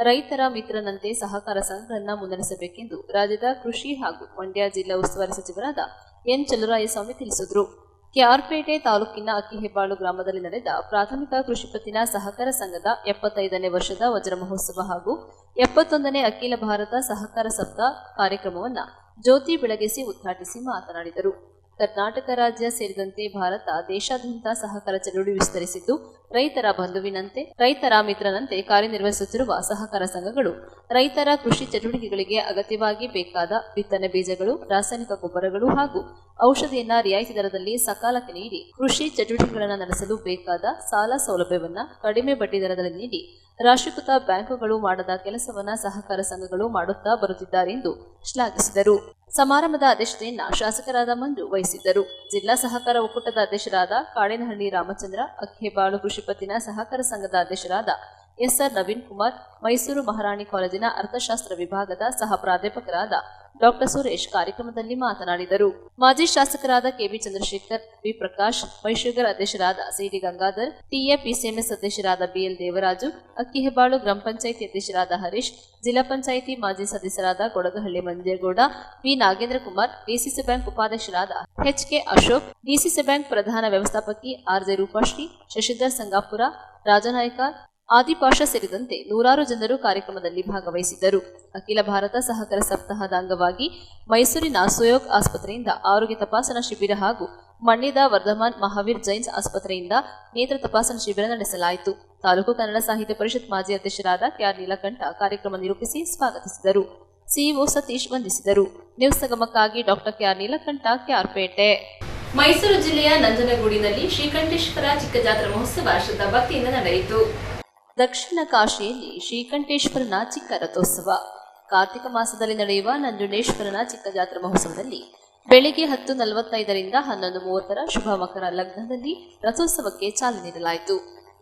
ರೈತರ ಮಿತ್ರನಂತೆ ಸಹಕಾರ ಸಂಘಗಳನ್ನ ಮುನ್ನಡೆಸಬೇಕೆಂದು ರಾಜ್ಯದ ಕೃಷಿ ಹಾಗೂ ಮಂಡ್ಯ ಜಿಲ್ಲಾ ಉಸ್ತುವಾರಿ ಸಚಿವರಾದ ಎನ್ ಚಲುವರಾಯಸ್ವಾಮಿ ತಿಳಿಸಿದರು. ಕೆಆರ್ಪೇಟೆ ತಾಲೂಕಿನ ಅಕ್ಕಿಹೆಬ್ಬಾಳು ಗ್ರಾಮದಲ್ಲಿ ನಡೆದ ಪ್ರಾಥಮಿಕ ಕೃಷಿ ಪತ್ತಿನ ಸಹಕಾರ ಸಂಘದ 75ನೇ ವರ್ಷದ ವಜ್ರ ಮಹೋತ್ಸವ ಹಾಗೂ 71ನೇ ಅಖಿಲ ಭಾರತ ಸಹಕಾರ ಸಪ್ತಾಹ ಕಾರ್ಯಕ್ರಮವನ್ನು ಜ್ಯೋತಿ ಬೆಳಗಿಸಿ ಉದ್ಘಾಟಿಸಿ ಮಾತನಾಡಿದರು. ಕರ್ನಾಟಕ ರಾಜ್ಯ ಸೇರಿದಂತೆ ಭಾರತ ದೇಶಾದ್ಯಂತ ಸಹಕಾರ ಚಳುವಳಿ ವಿಸ್ತರಿಸಿದ್ದು, ರೈತರ ಬಂಧುವಿನಂತೆ ರೈತರ ಮಿತ್ರನಂತೆ ಕಾರ್ಯನಿರ್ವಹಿಸುತ್ತಿರುವ ಸಹಕಾರ ಸಂಘಗಳು ರೈತರ ಕೃಷಿ ಚಟುವಟಿಕೆಗಳಿಗೆ ಅಗತ್ಯವಾಗಿ ಬೇಕಾದ ಬಿತ್ತನೆ ಬೀಜಗಳು, ರಾಸಾಯನಿಕ ಗೊಬ್ಬರಗಳು ಹಾಗೂ ಔಷಧಿಯನ್ನ ರಿಯಾಯಿತಿ ದರದಲ್ಲಿ ಸಕಾಲಕ್ಕೆ ನೀಡಿ ಕೃಷಿ ಚಟುವಟಿಕೆಗಳನ್ನು ನಡೆಸಲು ಬೇಕಾದ ಸಾಲ ಸೌಲಭ್ಯವನ್ನ ಕಡಿಮೆ ಬಡ್ಡಿ ದರದಲ್ಲಿ ನೀಡಿ ರಾಷ್ಟ್ರೀಕೃತ ಬ್ಯಾಂಕುಗಳು ಮಾಡದ ಕೆಲಸವನ್ನ ಸಹಕಾರ ಸಂಘಗಳು ಮಾಡುತ್ತಾ ಬರುತ್ತಿದ್ದಾರೆ ಎಂದು ಶ್ಲಾಘಿಸಿದರು. ಸಮಾರಂಭದ ಅಧ್ಯಕ್ಷತೆಯನ್ನ ಶಾಸಕರಾದ ಮಂಜು ವಹಿಸಿದ್ದರು. ಜಿಲ್ಲಾ ಸಹಕಾರ ಒಕ್ಕೂಟದ ಅಧ್ಯಕ್ಷರಾದ ಕಾಡೇನಹಳ್ಳಿ ರಾಮಚಂದ್ರ, ಅಕ್ಕಿಹೆಬ್ಬಾಳು ಕೃಷಿ ಪತ್ತಿನ ಸಹಕಾರ ಸಂಘದ ಅಧ್ಯಕ್ಷರಾದ ಎಸ್ಆರ್ ನವೀನ್ ಕುಮಾರ್, ಮೈಸೂರು ಮಹಾರಾಣಿ ಕಾಲೇಜಿನ ಅರ್ಥಶಾಸ್ತ್ರ ವಿಭಾಗದ ಸಹ ಪ್ರಾಧ್ಯಾಪಕರಾದ ಡಾಕ್ಟರ್ ಸುರೇಶ್ ಕಾರ್ಯಕ್ರಮದಲ್ಲಿ ಮಾತನಾಡಿದರು. ಮಾಜಿ ಶಾಸಕರಾದ ಕೆಬಿ ಚಂದ್ರಶೇಖರ್, ಬಿ ಪ್ರಕಾಶ್, ಮೈಶುಗರ್ ಅಧ್ಯಕ್ಷರಾದ ಸಿಡಿ ಗಂಗಾಧರ್, ಟಿಎಪಿಸಿಎಂಎಸ್ ಅಧ್ಯಕ್ಷರಾದ ಬಿಎಲ್ ದೇವರಾಜು, ಅಕ್ಕಿಹೆಬ್ಬಾಳು ಗ್ರಾಮ ಪಂಚಾಯಿತಿ ಅಧ್ಯಕ್ಷರಾದ ಹರೀಶ್, ಜಿಲ್ಲಾ ಪಂಚಾಯಿತಿ ಮಾಜಿ ಸದಸ್ಯರಾದ Kodagahalli Manjegowda, V Nagendra Kumar, DCC bank ಉಪಾಧ್ಯಕ್ಷರಾದ ಎಚ್ಕೆ ಅಶೋಕ್, ಡಿಸಿಸಿ ಬ್ಯಾಂಕ್ ಪ್ರಧಾನ ವ್ಯವಸ್ಥಾಪಕಿ ಆರ್ಜೆ ರೂಪಾಶ್ರೀ, ಶಶಿಧರ್ ಸಂಗಾಪುರ, ರಾಜನಾಯಕ, ಆದಿಪಾಷ ಸೇರಿದಂತೆ ನೂರಾರು ಜನರು ಕಾರ್ಯಕ್ರಮದಲ್ಲಿ ಭಾಗವಹಿಸಿದ್ದರು. ಅಖಿಲ ಭಾರತ ಸಹಕಾರ ಸಪ್ತಾಹದ ಅಂಗವಾಗಿ ಮೈಸೂರಿನ ಸುಯೋಗ್ ಆಸ್ಪತ್ರೆಯಿಂದ ಆರೋಗ್ಯ ತಪಾಸಣಾ ಶಿಬಿರ ಹಾಗೂ ಮಂಡ್ಯದ ವರ್ಧಮಾನ್ ಮಹಾವೀರ್ ಜೈನ್ಸ್ ಆಸ್ಪತ್ರೆಯಿಂದ ನೇತ್ರ ತಪಾಸಣಾ ಶಿಬಿರ ನಡೆಸಲಾಯಿತು. ತಾಲೂಕು ಕನ್ನಡ ಸಾಹಿತ್ಯ ಪರಿಷತ್ ಮಾಜಿ ಅಧ್ಯಕ್ಷರಾದ ಕೆಆರ್ ನೀಲಕಂಠ ಕಾರ್ಯಕ್ರಮ ನಿರೂಪಿಸಿ ಸ್ವಾಗತಿಸಿದರು. ಸಿಇಒ ಸತೀಶ್ ವಂದಿಸಿದರು. ನ್ಯೂಸ್ ಸಂಗಮಕ್ಕಾಗಿ ಡಾಕ್ಟರ್ ಕೆಆರ್ ನೀಲಕಂಠ, ಕೆಆರ್ಪೇಟೆ. ಮೈಸೂರು ಜಿಲ್ಲೆಯ ನಂಜನಗೂಡಿನಲ್ಲಿ ಶ್ರೀಕಂಠೇಶ್ವರ ಚಿಕ್ಕಜಾತ್ರಾ ಮಹೋತ್ಸವ ಶ್ರದ್ಧಾ ಭಕ್ತಿಯಿಂದ ನಡೆಯಿತು. ದಕ್ಷಿಣ ಕಾಶಿಯಲ್ಲಿ ಶ್ರೀಕಂಠೇಶ್ವರನ ಚಿಕ್ಕ ರಥೋತ್ಸವ. ಕಾರ್ತಿಕ ಮಾಸದಲ್ಲಿ ನಡೆಯುವ ನಂಜುಂಡೇಶ್ವರನ ಚಿಕ್ಕ ಜಾತ್ರಾ ಮಹೋತ್ಸವದಲ್ಲಿ ಬೆಳಿಗ್ಗೆ 10:45ರಿಂದ 11:30 ಶುಭ ಮಕರ ಲಗ್ನದಲ್ಲಿ ರಥೋತ್ಸವಕ್ಕೆ ಚಾಲನೆ ನೀಡಲಾಯಿತು.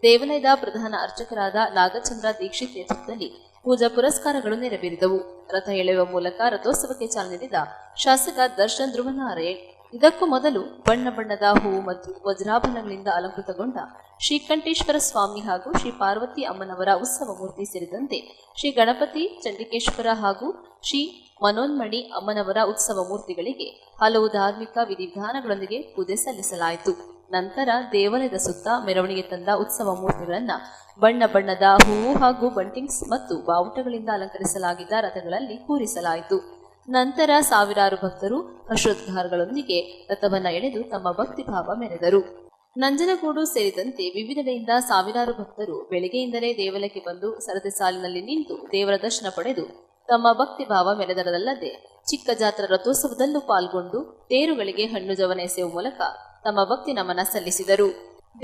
ದೇವಾಲಯದ ಪ್ರಧಾನ ಅರ್ಚಕರಾದ ನಾಗಚಂದ್ರ ದೀಕ್ಷಿತ್ ನೇತೃತ್ವದಲ್ಲಿ ಪೂಜಾ ಪುರಸ್ಕಾರಗಳು ನೆರವೇರಿದವು. ರಥ ಎಳೆಯುವ ಮೂಲಕ ರಥೋತ್ಸವಕ್ಕೆ ಚಾಲನೆ ನೀಡಿದ ಶಾಸಕ ದರ್ಶನ್ ಧ್ರುವನಾರಾಯಣ್ ಇದಕ್ಕೂ ಮೊದಲು ಬಣ್ಣ ಬಣ್ಣದ ಹೂವು ಮತ್ತು ವಜ್ರಾಭರಣಗಳಿಂದ ಅಲಂಕೃತಗೊಂಡ ಶ್ರೀಕಂಠೇಶ್ವರ ಸ್ವಾಮಿ ಹಾಗೂ ಶ್ರೀ ಪಾರ್ವತಿ ಅಮ್ಮನವರ ಉತ್ಸವ ಮೂರ್ತಿ ಸೇರಿದಂತೆ ಶ್ರೀ ಗಣಪತಿ, ಚಂಡಿಕೇಶ್ವರ ಹಾಗೂ ಶ್ರೀ ಮನೋನ್ಮಣಿ ಅಮ್ಮನವರ ಉತ್ಸವ ಮೂರ್ತಿಗಳಿಗೆ ಹಲವು ಧಾರ್ಮಿಕ ವಿಧಿವಿಧಾನಗಳೊಂದಿಗೆ ಪೂಜೆ ಸಲ್ಲಿಸಲಾಯಿತು. ನಂತರ ದೇವಾಲಯದ ಸುತ್ತ ಮೆರವಣಿಗೆ ತಂದ ಉತ್ಸವ ಮೂರ್ತಿಗಳನ್ನು ಬಣ್ಣ ಬಣ್ಣದ ಹೂವು ಹಾಗೂ ಬಂಟಿಂಗ್ಸ್ ಮತ್ತು ಬಾವುಟಗಳಿಂದ ಅಲಂಕರಿಸಲಾಗಿದ್ದ ರಥಗಳಲ್ಲಿ ಕೂರಿಸಲಾಯಿತು. ನಂತರ ಸಾವಿರಾರು ಭಕ್ತರು ಹರ್ಷೋದ್ಗಾರಗಳೊಂದಿಗೆ ರಥವನ್ನು ಎಳೆದು ತಮ್ಮ ಭಕ್ತಿಭಾವ ಮೆರೆದರು. ನಂಜನಗೂಡು ಸೇರಿದಂತೆ ವಿವಿಧೆಡೆಯಿಂದ ಸಾವಿರಾರು ಭಕ್ತರು ಬೆಳಗ್ಗೆಯಿಂದಲೇ ದೇವಾಲಯಕ್ಕೆ ಬಂದು ಸರತಿ ಸಾಲಿನಲ್ಲಿ ನಿಂತು ದೇವರ ದರ್ಶನ ಪಡೆದು ತಮ್ಮ ಭಕ್ತಿಭಾವ ಮೆರೆದರಲ್ಲದೆ ಚಿಕ್ಕ ಜಾತ್ರಾ ರಥೋತ್ಸವದಲ್ಲೂ ಪಾಲ್ಗೊಂಡು ತೇರುಗಳಿಗೆ ಹಣ್ಣು ಜವನ ಎಸೆಯುವ ಮೂಲಕ ತಮ್ಮ ಭಕ್ತಿ ನಮನ ಸಲ್ಲಿಸಿದರು.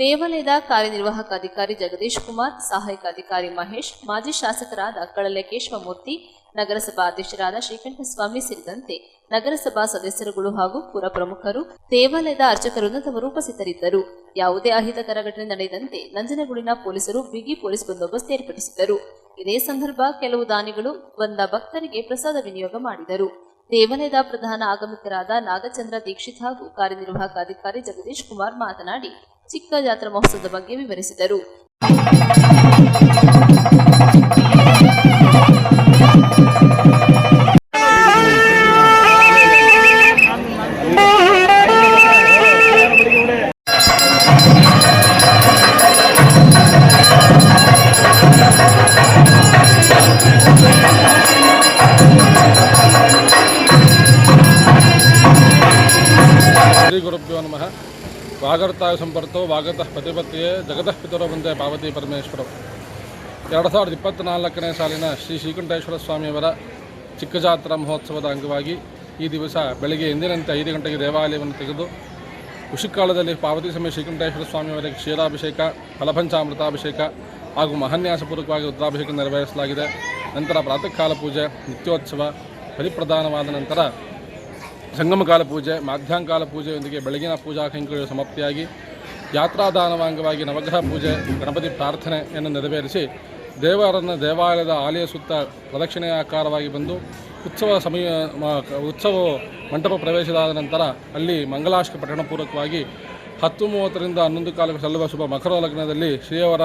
ದೇವಾಲಯದ ಕಾರ್ಯನಿರ್ವಾಹಕ ಅಧಿಕಾರಿ ಜಗದೀಶ್ ಕುಮಾರ್, ಸಹಾಯಕ ಅಧಿಕಾರಿ ಮಹೇಶ್, ಮಾಜಿ ಶಾಸಕರಾದ ಕಳಲೆ ಕೇಶವಮೂರ್ತಿ, ನಗರಸಭಾ ಅಧ್ಯಕ್ಷರಾದ ಶ್ರೀಕಂಠಸ್ವಾಮಿ ಸೇರಿದಂತೆ ನಗರಸಭಾ ಸದಸ್ಯರುಗಳು ಹಾಗೂ ಪುರ ಪ್ರಮುಖರು, ದೇವಾಲಯದ ಅರ್ಚಕರುನ್ನತವರು ಉಪಸ್ಥಿತರಿದ್ದರು. ಯಾವುದೇ ಅಹಿತಕರ ಘಟನೆ ನಡೆಯದಂತೆ ನಂಜನಗೂಡಿನ ಪೊಲೀಸರು ಬಿಗಿ ಪೊಲೀಸ್ ಬಂದೋಬಸ್ತ್ ಏರ್ಪಡಿಸಿದ್ದರು. ಇದೇ ಸಂದರ್ಭ ಕೆಲವು ದಾನಿಗಳು ಬಂದ ಭಕ್ತರಿಗೆ ಪ್ರಸಾದ ವಿನಿಯೋಗ ಮಾಡಿದರು. ದೇವಾಲಯದ ಪ್ರಧಾನ ಆಗಮಿಕರಾದ ನಾಗಚಂದ್ರ ದೀಕ್ಷಿತ್ ಹಾಗೂ ಕಾರ್ಯನಿರ್ವಾಹಕ ಅಧಿಕಾರಿ ಜಗದೀಶ್ ಕುಮಾರ್ ಮಾತನಾಡಿ ಚಿಕ್ಕ ಜಾತ್ರಾ ಮಹೋತ್ಸವದ ಬಗ್ಗೆ ವಿವರಿಸಿದರು. ಶ್ರೀ ಗುರುಭ್ಯೋ ನಮಃ. ವಾಗರ್ತಾಯ ಸಂಪರ್ತೋ ವಾಗತಃ ಪ್ರತಿಪತ್ತಿಯೇ ಜಗತಃ ಪಿತರೋ ಬಂದೇ ಪಾರ್ವತಿ ಪರಮೇಶ್ವರ. 2024ನೇ ಸಾಲಿನ ಶ್ರೀ ಶ್ರೀಕಂಠೇಶ್ವರ ಸ್ವಾಮಿಯವರ ಚಿಕ್ಕ ಜಾತ್ರಾ ಮಹೋತ್ಸವದ ಅಂಗವಾಗಿ ಈ ದಿವಸ ಬೆಳಗ್ಗೆ ಎಂದಿನಂತೆ 5 ಗಂಟೆಗೆ ದೇವಾಲಯವನ್ನು ತೆಗೆದು ಉಷಿಕಾಲದಲ್ಲಿ ಪಾರ್ವತಿ ಸಮೇತ ಶ್ರೀಕಂಠೇಶ್ವರ ಸ್ವಾಮಿಯವರಿಗೆ ಕ್ಷೀರಾಭಿಷೇಕ, ಫಲಪಂಚಾಮೃತಾಭಿಷೇಕ ಹಾಗೂ ಮಹಾನ್ಯಾಸಪೂರ್ವಕವಾಗಿ ರುದ್ರಾಭಿಷೇಕ ನೆರವೇರಿಸಲಾಗಿದೆ. ನಂತರ ಪ್ರಾತಃ ಕಾಲ ಪೂಜೆ, ನಿತ್ಯೋತ್ಸವ ಪರಿಪ್ರದಾನವಾದ ನಂತರ ಸಂಗಮಕಾಲ ಪೂಜೆ, ಮಾಧ್ಯಾಂಕಾಲ ಪೂಜೆಯೊಂದಿಗೆ ಬೆಳಗಿನ ಪೂಜಾ ಕೈಂಕರ್ಯಗಳು ಸಮಾಪ್ತಿಯಾಗಿ ಯಾತ್ರಾದಾನವಾಂಗವಾಗಿ ನವಗ್ರಹ ಪೂಜೆ, ಗಣಪತಿ ಪ್ರಾರ್ಥನೆಯನ್ನು ನೆರವೇರಿಸಿ ದೇವರನ್ನು ದೇವಾಲಯದ ಆಲಯ ಸುತ್ತ ಪ್ರದಕ್ಷಿಣೆಯಾಕಾರವಾಗಿ ಬಂದು ಉತ್ಸವ ಮಂಟಪ ಪ್ರವೇಶದ ನಂತರ ಅಲ್ಲಿ ಮಂಗಲಾಷ್ಟಕ ಪಠಣಪೂರ್ವಕವಾಗಿ 10:30ರಿಂದ 11 ಕಾಲಕ್ಕೆ ಸಲ್ಲುವ ಶುಭ ಮಕರ ಲಗ್ನದಲ್ಲಿ ಶ್ರೀಯವರ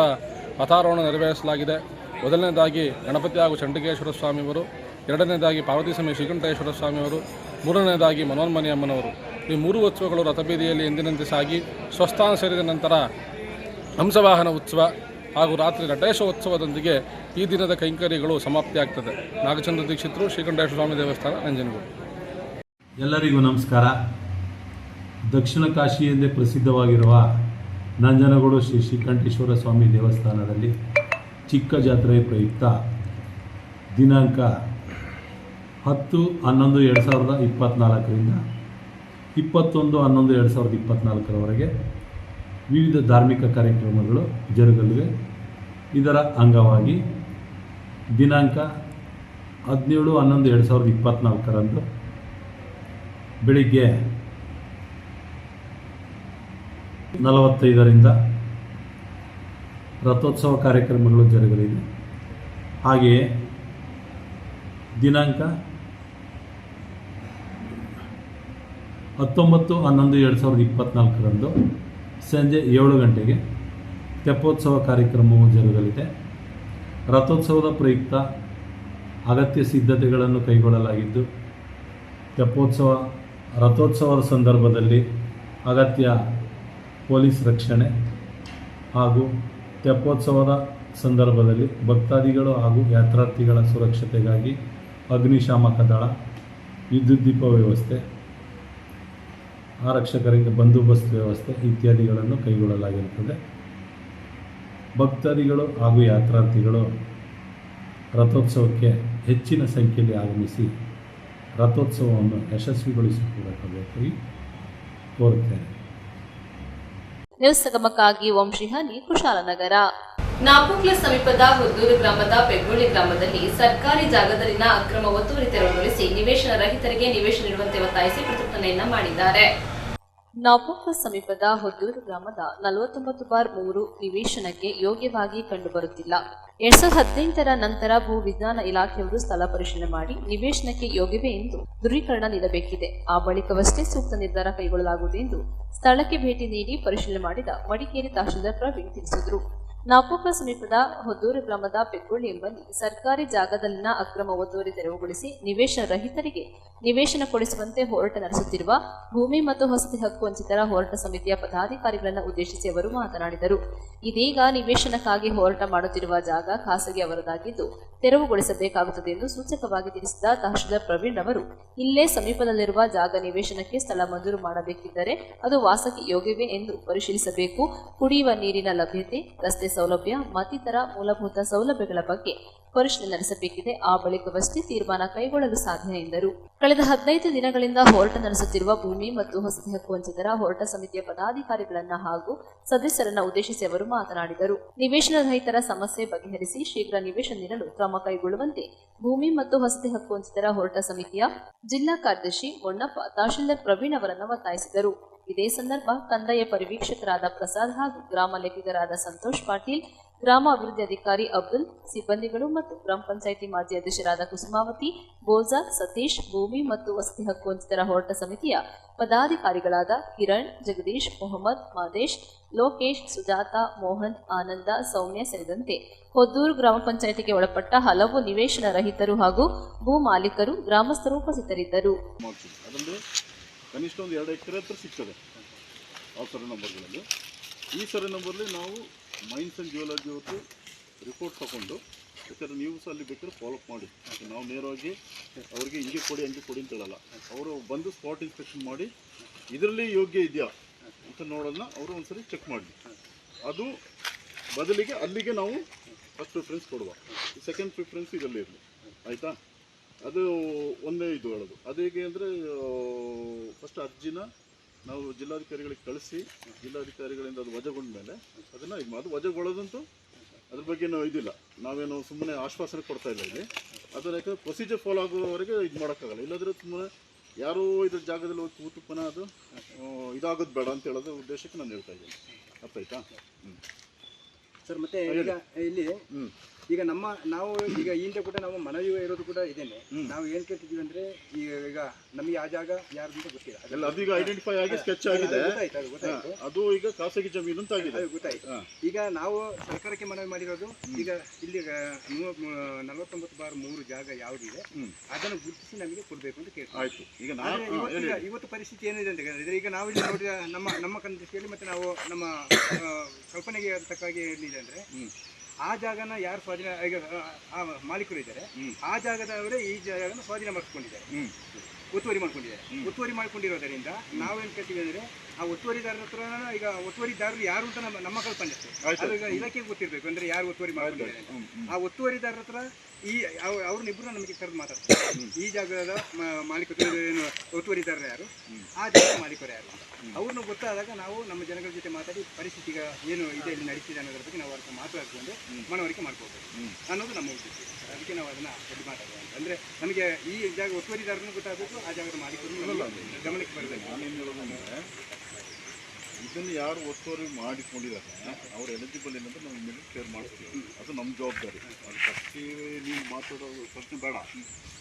ಪಥಾರೋಹಣ ನೆರವೇರಿಸಲಾಗಿದೆ. ಮೊದಲನೇದಾಗಿ ಗಣಪತಿ ಹಾಗೂ ಚಂಡಿಕೇಶ್ವರ ಸ್ವಾಮಿಯವರು, ಎರಡನೇದಾಗಿ ಪಾರ್ವತಿ ಸಮೇತ ಶ್ರೀಕಂಠೇಶ್ವರ ಸ್ವಾಮಿಯವರು, ಮೂರನೇದಾಗಿ ಮನೋನ್ಮಣಿ ಅಮ್ಮನವರು. ಈ 3 ಉತ್ಸವಗಳು ರಥಬೀದಿಯಲ್ಲಿ ಎಂದಿನಂತೆ ಸಾಗಿ ಸ್ವಸ್ಥಾನ ಸೇರಿದ ನಂತರ ಹಂಸವಾಹನ ಉತ್ಸವ ಹಾಗೂ ರಾತ್ರಿ ನಟೇಶೋತ್ಸವದೊಂದಿಗೆ ಈ ದಿನದ ಕೈಂಕರ್ಯಗಳು ಸಮಾಪ್ತಿಯಾಗ್ತದೆ. ನಾಗಚಂದ್ರ ದೀಕ್ಷಿತರು, ಶ್ರೀಕಂಠೇಶ್ವರ ಸ್ವಾಮಿ ದೇವಸ್ಥಾನ, ನಂಜನಗೂಡು. ಎಲ್ಲರಿಗೂ ನಮಸ್ಕಾರ. ದಕ್ಷಿಣ ಕಾಶಿಯೆಂದೇ ಪ್ರಸಿದ್ಧವಾಗಿರುವ ನಂಜನಗೂಡು ಶ್ರೀ ಶ್ರೀಕಂಠೇಶ್ವರ ಸ್ವಾಮಿ ದೇವಸ್ಥಾನದಲ್ಲಿ ಚಿಕ್ಕ ಜಾತ್ರೆಯ ಪ್ರಯುಕ್ತ ದಿನಾಂಕ 10/11/2024ರಿಂದ 21/11/2024ರವರೆಗೆ ವಿವಿಧ ಧಾರ್ಮಿಕ ಕಾರ್ಯಕ್ರಮಗಳು ಜರುಗಲಿವೆ. ಇದರ ಅಂಗವಾಗಿ ದಿನಾಂಕ 17/11/2024ರಂದು ಬೆಳಿಗ್ಗೆ 45ರಿಂದ ರಥೋತ್ಸವ ಕಾರ್ಯಕ್ರಮಗಳು ಜರುಗಲಿದೆ. ಹಾಗೆಯೇ ದಿನಾಂಕ 19/11/2024ರಂದು ಸಂಜೆ 7 ಗಂಟೆಗೆ ತೆಪ್ಪೋತ್ಸವ ಕಾರ್ಯಕ್ರಮವು ಜರುಗಲಿದೆ. ರಥೋತ್ಸವದ ಪ್ರಯುಕ್ತ ಅಗತ್ಯ ಸಿದ್ಧತೆಗಳನ್ನು ಕೈಗೊಳ್ಳಲಾಗಿದ್ದು, ರಥೋತ್ಸವದ ಸಂದರ್ಭದಲ್ಲಿ ಅಗತ್ಯ ಪೊಲೀಸ್ ರಕ್ಷಣೆ ಹಾಗೂ ತೆಪ್ಪೋತ್ಸವದ ಸಂದರ್ಭದಲ್ಲಿ ಭಕ್ತಾದಿಗಳು ಹಾಗೂ ಯಾತ್ರಾರ್ಥಿಗಳ ಸುರಕ್ಷತೆಗಾಗಿ ಅಗ್ನಿಶಾಮಕ ದಳ, ವಿದ್ಯುತ್ ದೀಪ ವ್ಯವಸ್ಥೆ, ಆರಕ್ಷಕರಿಂದ ಬಂದೋಬಸ್ತ್ ವ್ಯವಸ್ಥೆ ಇತ್ಯಾದಿಗಳನ್ನು ಕೈಗೊಳ್ಳಲಾಗಿರುತ್ತದೆ. ಭಕ್ತಾದಿಗಳು ಹಾಗೂ ಯಾತ್ರಾರ್ಥಿಗಳು ರಥೋತ್ಸವಕ್ಕೆ ಹೆಚ್ಚಿನ ಸಂಖ್ಯೆಯಲ್ಲಿ ಆಗಮಿಸಿ ರಥೋತ್ಸವವನ್ನು ಯಶಸ್ವಿಗೊಳಿಸಿಕೊಳ್ಳಬೇಕಾಗಿ ಕೋರುತ್ತೇನೆ. ನ್ಯೂಸ್ ಸಂಗಮಕ್ಕಾಗಿ ವಂಶಿಹಾನಿ, ಕುಶಾಲನಗರ. ನಾಪೋಕ್ಲ ಸಮೀಪದ ಹುದ್ದೂರು ಗ್ರಾಮದ ಪೆಗ್ಗೋಳಿ ಗ್ರಾಮದಲ್ಲಿ ಸರ್ಕಾರಿ ಜಾಗದಲ್ಲಿನ ಅಕ್ರಮ ಒತ್ತುವರಿ ತೆರವುಗೊಳಿಸಿ ನಿವೇಶನ ರಹಿತರಿಗೆ ನಿವೇಶನ ನೀಡುವಂತೆ ಒತ್ತಾಯಿಸಿ ಪ್ರತಿಭಟನೆಯನ್ನ ಮಾಡಿದ್ದಾರೆ. ನಾಪೋಕ್ಲ ಸಮೀಪದ ಹುದ್ದೂರು ಗ್ರಾಮದ 49/3 ನಿವೇಶನಕ್ಕೆ ಯೋಗ್ಯವಾಗಿ ಕಂಡುಬರುತ್ತಿಲ್ಲ. 2018ರ ನಂತರ ಭೂ ವಿಜ್ಞಾನ ಇಲಾಖೆಯವರು ಸ್ಥಳ ಪರಿಶೀಲನೆ ಮಾಡಿ ನಿವೇಶನಕ್ಕೆ ಯೋಗ್ಯವೇ ಎಂದು ದೃಢೀಕರಣ ನೀಡಬೇಕಿದೆ. ಆ ಬಳಿಕವಷ್ಟೇ ಸೂಕ್ತ ನಿರ್ಧಾರ ಕೈಗೊಳ್ಳಲಾಗುವುದು ಎಂದು ಸ್ಥಳಕ್ಕೆ ಭೇಟಿ ನೀಡಿ ಪರಿಶೀಲನೆ ಮಾಡಿದ ಮಡಿಕೇರಿ ತಹಶೀಲ್ದಾರ್ ಪ್ರವೀಣ್ ತಿಳಿಸಿದರು. ನಾಪೋಕ್ಲ ಸಮೀಪದ ಹುದ್ದೂರು ಗ್ರಾಮದ ಪೆಗ್ಗೋಳಿ ಎಂಬಲ್ಲಿ ಸರ್ಕಾರಿ ಜಾಗದಲ್ಲಿನ ಅಕ್ರಮ ಒತ್ತುವರಿ ತೆರವುಗೊಳಿಸಿ ನಿವೇಶನ ರಹಿತರಿಗೆ ನಿವೇಶನ ಕೊಡಿಸುವಂತೆ ಹೋರಾಟ ನಡೆಸುತ್ತಿರುವ ಭೂಮಿ ಮತ್ತು ವಸತಿ ಹಕ್ಕು ವಂಚಿತರ ಹೋರಾಟ ಸಮಿತಿಯ ಪದಾಧಿಕಾರಿಗಳನ್ನು ಉದ್ದೇಶಿಸಿ ಅವರು ಮಾತನಾಡಿದರು. ಇದೀಗ ನಿವೇಶನಕ್ಕಾಗಿ ಹೋರಾಟ ಮಾಡುತ್ತಿರುವ ಜಾಗ ಖಾಸಗಿ ಅವರದಾಗಿದ್ದು ತೆರವುಗೊಳಿಸಬೇಕಾಗುತ್ತದೆ ಎಂದು ಸೂಚಕವಾಗಿ ತಿಳಿಸಿದ ತಹಶೀಲ್ದಾರ್ ಪ್ರವೀಣ್ ಅವರು, ಇಲ್ಲೇ ಸಮೀಪದಲ್ಲಿರುವ ಜಾಗ ನಿವೇಶನಕ್ಕೆ ಸ್ಥಳ ಮಂಜೂರು ಮಾಡಬೇಕಿದ್ದರೆ ಅದು ವಾಸಕ್ಕೆ ಯೋಗ್ಯವೇ ಎಂದು ಪರಿಶೀಲಿಸಬೇಕು. ಕುಡಿಯುವ ನೀರಿನ ಲಭ್ಯತೆ, ರಸ್ತೆ ಸೌಲಭ್ಯ ಮತ್ತಿತರ ಮೂಲಭೂತ ಸೌಲಭ್ಯಗಳ ಬಗ್ಗೆ ಪರಿಶೀಲನೆ ನಡೆಸಬೇಕಿದೆ. ಆ ಬಳಿಕವಷ್ಟೇ ತೀರ್ಮಾನ ಕೈಗೊಳ್ಳಲು ಸಾಧ್ಯ ಎಂದರು. ಕಳೆದ 15 ದಿನಗಳಿಂದ ಹೋರಾಟ ನಡೆಸುತ್ತಿರುವ ಭೂಮಿ ಮತ್ತು ವಸತಿ ಹಕ್ಕು ವಂಚಿತರ ಹೋರಾಟ ಸಮಿತಿಯ ಪದಾಧಿಕಾರಿಗಳನ್ನ ಹಾಗೂ ಸದಸ್ಯರನ್ನ ಉದ್ದೇಶಿಸಿ ಅವರು ಮಾತನಾಡಿದರು. ನಿವೇಶನ ರಹಿತರ ಸಮಸ್ಯೆ ಬಗೆಹರಿಸಿ ಶೀಘ್ರ ನಿವೇಶನ ನೀಡಲು ಕ್ರಮ ಕೈಗೊಳ್ಳುವಂತೆ ಭೂಮಿ ಮತ್ತು ವಸತಿ ಹಕ್ಕು ವಂಚಿತರ ಹೋರಾಟ ಸಮಿತಿಯ ಜಿಲ್ಲಾ ಕಾರ್ಯದರ್ಶಿ ಮೊನ್ನಪ್ಪ ತಹಶೀಲ್ದಾರ್ ಪ್ರವೀಣ್ ಅವರನ್ನು ಒತ್ತಾಯಿಸಿದರು. ಇದೇ ಸಂದರ್ಭ ಕಂದಾಯ ಪರಿವೀಕ್ಷಕರಾದ ಪ್ರಸಾದ್ ಹಾಗೂ ಗ್ರಾಮ ಲೆಕ್ಕಿಗರಾದ ಸಂತೋಷ್ ಪಾಟೀಲ್, ಗ್ರಾಮಾಭಿವೃದ್ಧಿ ಅಧಿಕಾರಿ ಅಬ್ದುಲ್, ಸಿಬ್ಬಂದಿಗಳು ಮತ್ತು ಗ್ರಾಮ ಪಂಚಾಯಿತಿ ಮಾಜಿ ಅಧ್ಯಕ್ಷರಾದ ಕುಸುಮಾವತಿ, ಬೋಜಾ, ಸತೀಶ್, ಭೂಮಿ ಮತ್ತು ವಸತಿ ಹಕ್ಕು ವಂಚಿತರ ಹೋರಾಟ ಸಮಿತಿಯ ಪದಾಧಿಕಾರಿಗಳಾದ ಕಿರಣ್, ಜಗದೀಶ್, ಮೊಹಮ್ಮದ್, ಮಾದೇಶ್, ಲೋಕೇಶ್, ಸುಜಾತ, ಮೋಹನ್, ಆನಂದ, ಸೌಮ್ಯ ಸೇರಿದಂತೆ ಹೊದ್ದೂರು ಗ್ರಾಮ ಪಂಚಾಯಿತಿಗೆ ಒಳಪಟ್ಟ ಹಲವು ನಿವೇಶನ ರಹಿತರು ಹಾಗೂ ಭೂ ಮಾಲೀಕರು, ಗ್ರಾಮಸ್ಥರು ಉಪಸ್ಥಿತರಿದ್ದರು. ಅದರಲ್ಲಿ ಕನಿಷ್ಠ ಒಂದು 2 ಎಕರೆ ಹತ್ರ ಸಿಗ್ತದೆ ಆ ಸರ್ವೆ ನಂಬರ್ಗಳಲ್ಲಿ. ಈ ಸರ್ವೆ ನಂಬರ್ಲಿ ನಾವು ಮೈನ್ಸ್ ಆ್ಯಂಡ್ ಜಿಯೋಲಜಿ ಹೊತ್ತು ರಿಪೋರ್ಟ್ ತಗೊಂಡು ಬೇಕಾದ್ರೆ ನೀವು ಸಹ ಅಲ್ಲಿ ಬೇಕಾದ್ರೆ ಫಾಲೋಅಪ್ ಮಾಡಿ. ನಾವು ನೇರವಾಗಿ ಅವ್ರಿಗೆ ಹಿಂಗೆ ಕೊಡಿ ಹಂಗೆ ಕೊಡಿ ಅಂತ ಹೇಳಲ್ಲ. ಅವರು ಬಂದು ಸ್ಪಾಟ್ ಇನ್ಸ್ಪೆಕ್ಷನ್ ಮಾಡಿ ಇದರಲ್ಲಿ ಯೋಗ್ಯ ಇದೆಯಾ ಅಂತ ನೋಡೋದನ್ನ ಅವರು ಒಂದ್ಸರಿ ಚೆಕ್ ಮಾಡಿ, ಅದು ಬದಲಿಗೆ ಅಲ್ಲಿಗೆ ನಾವು ಫಸ್ಟ್ ಪ್ರಿಫರೆನ್ಸ್ ಕೊಡುವ, ಸೆಕೆಂಡ್ ಪ್ರಿಫರೆನ್ಸ್ ಇದರಲ್ಲಿ ಇರಲಿ. ಆಯಿತಾ? ಅದು ಒಂದೇ ಇದು ಹೇಳೋದು. ಅದು ಹೇಗೆ ಅಂದರೆ ಫಸ್ಟ್ ಅರ್ಜಿನ ನಾವು ಜಿಲ್ಲಾಧಿಕಾರಿಗಳಿಗೆ ಕಳಿಸಿ ಜಿಲ್ಲಾಧಿಕಾರಿಗಳಿಂದ ಅದು ವಜಾಗೊಂಡ ಮೇಲೆ ಅದನ್ನು ಅದು ವಜಾಗೊಳ್ಳೋದಂತೂ ಅದ್ರ ಬಗ್ಗೆ ನಾವು ಇದಿಲ್ಲ, ನಾವೇನು ಸುಮ್ಮನೆ ಆಶ್ವಾಸನೆ ಕೊಡ್ತಾ ಇಲ್ಲ ಇಲ್ಲಿ. ಅದನ್ನ ಯಾಕಂದರೆ ಪ್ರೊಸೀಜರ್ ಫಾಲೋ ಆಗೋವರೆಗೆ ಇದು ಮಾಡೋಕ್ಕಾಗಲ್ಲ. ಇಲ್ಲಾಂದರೆ ಸುಮ್ಮನೆ ಯಾರೋ ಇದ್ರ ಜಾಗದಲ್ಲಿ ಹೋಗಿ ಕೂತು ಪುನಃ ಅದು ಇದಾಗೋದು ಬೇಡ ಅಂತ ಹೇಳೋದು ಉದ್ದೇಶಕ್ಕೆ ನಾನು ಹೇಳ್ತಾ ಇದ್ದೀನಿ. ಅರ್ಥ ಆಯ್ತಾ? ಸರ್, ಮತ್ತೆ ಇಲ್ಲಿ ಈಗ ನಾವು ಈಗ ಹಿಂದೆ ಕೂಡ ನಾವು ಮನವಿ ಇರೋದು ಕೂಡ ಇದೇನೆ. ನಾವು ಏನ್ ಕೇಳ್ತಿದೀವಿ ಅಂದ್ರೆ ಈಗ ನಮಗೆ ಆ ಜಾಗ ಯಾರು ಅಂತ ಗೊತ್ತಿಲ್ಲ, ಅದೀಗ ಐಡೆಂಟಿಫೈ ಆಗಿ ಸ್ಕೆಚ್ ಆಗಿದೆ, ಅದು ಈಗ ಖಾಸಗಿ ಜಮೀನು ಅಂತ ಆಗಿದೆ, ಗೊತ್ತಾಯ್ತು. ಈಗ ನಾವು ಸರ್ಕಾರಕ್ಕೆ ಮನವಿ ಮಾಡಿರೋದು ಈಗ ಇಲ್ಲಿ 49/3 ಜಾಗ ಯಾವುದಿದೆ ಅದನ್ನು ಗುರುತಿಸಿ ನಮಗೆ ಕೊಡಬೇಕು ಅಂತ ಕೇಳ್ತೀವಿ. ಆಯ್ತು. ಈಗ ಇವತ್ತು ಪರಿಸ್ಥಿತಿ ಏನಿದೆ ಅಂತ ಹೇಳಿದ್ರೆ, ಈಗ ನಾವು ಇಲ್ಲಿ ನೋಡಿದ ನಮ್ಮ ಕನಸಿಯಲ್ಲಿ ಮತ್ತೆ ನಾವು ನಮ್ಮ ಕಲ್ಪನೆಗೆ ತಕ್ಕಾಗಿ ಏನಿದೆ ಅಂದ್ರೆ, ಆ ಜಾಗನ ಯಾರು ಸ್ವಾಧೀನ ಈಗ ಆ ಮಾಲೀಕರು ಇದ್ದಾರೆ, ಆ ಜಾಗದವರೇ ಈ ಜಾಗನ ಸ್ವಾಧೀನ ಮಾಡಿಕೊಂಡಿದ್ದಾರೆ, ಒತ್ತುವರಿ ಮಾಡ್ಕೊಂಡಿದ್ದಾರೆ. ಒತ್ತುವರಿ ಮಾಡ್ಕೊಂಡಿರೋದರಿಂದ ನಾವೇನು ಕೇಳ್ತೀವಿ ಅಂದರೆ, ಆ ಒತ್ತುವರಿದಾರರ ಹತ್ರ ಈಗ ಒತ್ತುವರಿದಾರರು ಯಾರು ಅಂತ ನಮ್ಮ ಕಲ್ಪನೆ ಅಷ್ಟೇ. ಅದು ಈಗ ಇಲಾಖೆಗೆ ಗೊತ್ತಿರಬೇಕು ಅಂದರೆ ಯಾರು ಒತ್ತುವರಿ ಮಾಡ್ಕೊಂಡಿದ್ದಾರೆ. ಆ ಒತ್ತುವರಿದಾರರ ಹತ್ರ ಅವ್ರನ್ನಿಬ್ಬರು ನಮಗೆ ಕರೆದು ಮಾತಾಡ್ತಾರೆ, ಈ ಜಾಗದ ಮಾಲೀಕರು ಏನು ಒತ್ತುವರಿದಾರರು ಯಾರು, ಆ ಜಾಗದ ಮಾಲೀಕರು ಯಾರು ಅಂತ. ಅವ್ರನ್ನ ಗೊತ್ತಾದಾಗ ನಾವು ನಮ್ಮ ಜನಗಳ ಜೊತೆ ಮಾತಾಡಿ ಪರಿಸ್ಥಿತಿ ಈಗ ಏನು ಇದೆ ಇಲ್ಲಿ ನಡೀತಿದೆ ಅನ್ನೋದ್ರ ಬಗ್ಗೆ ನಾವು ಅವ್ರ ಮಾತಾಡ್ಕೊಂಡು ಮನವರಿಕೆ ಮಾಡ್ಕೋಬೇಕು ಅನ್ನೋದು ನಮ್ಮ ಉದ್ದೇಶ. ಅದಕ್ಕೆ ನಾವು ಅದನ್ನು ಸರಿ ಮಾತಾಡುವ ಅಂದರೆ ನಮಗೆ ಈ ಜಾಗ ಒತ್ತುವರಿದಾರನು ಗೊತ್ತಾಗಬೇಕು, ಆ ಜಾಗದ ಮಾಲೀಕರು ಗಮನಕ್ಕೆ ಬರಬೇಕು. ನಾನೇನು ಹೇಳೋದಂದರೆ, ಇದನ್ನು ಯಾರು ಒತ್ತುವರಿ ಮಾಡಿಕೊಂಡಿದ್ದಾರೆ ಅವ್ರು ಎಲಿಜಿಬಲ್ ಏನಂದ್ರೆ ನಾವು ಮೇಲೆ ಕ್ಲಿಯರ್ ಮಾಡಿಸ್ತೀವಿ. ಅದು ನಮ್ಮ ಜವಾಬ್ದಾರಿ. ಅದು ಫಸ್ಟಿ ನೀವು ಮಾತಾಡೋ ಪ್ರಶ್ನೆ ಬೇಡ,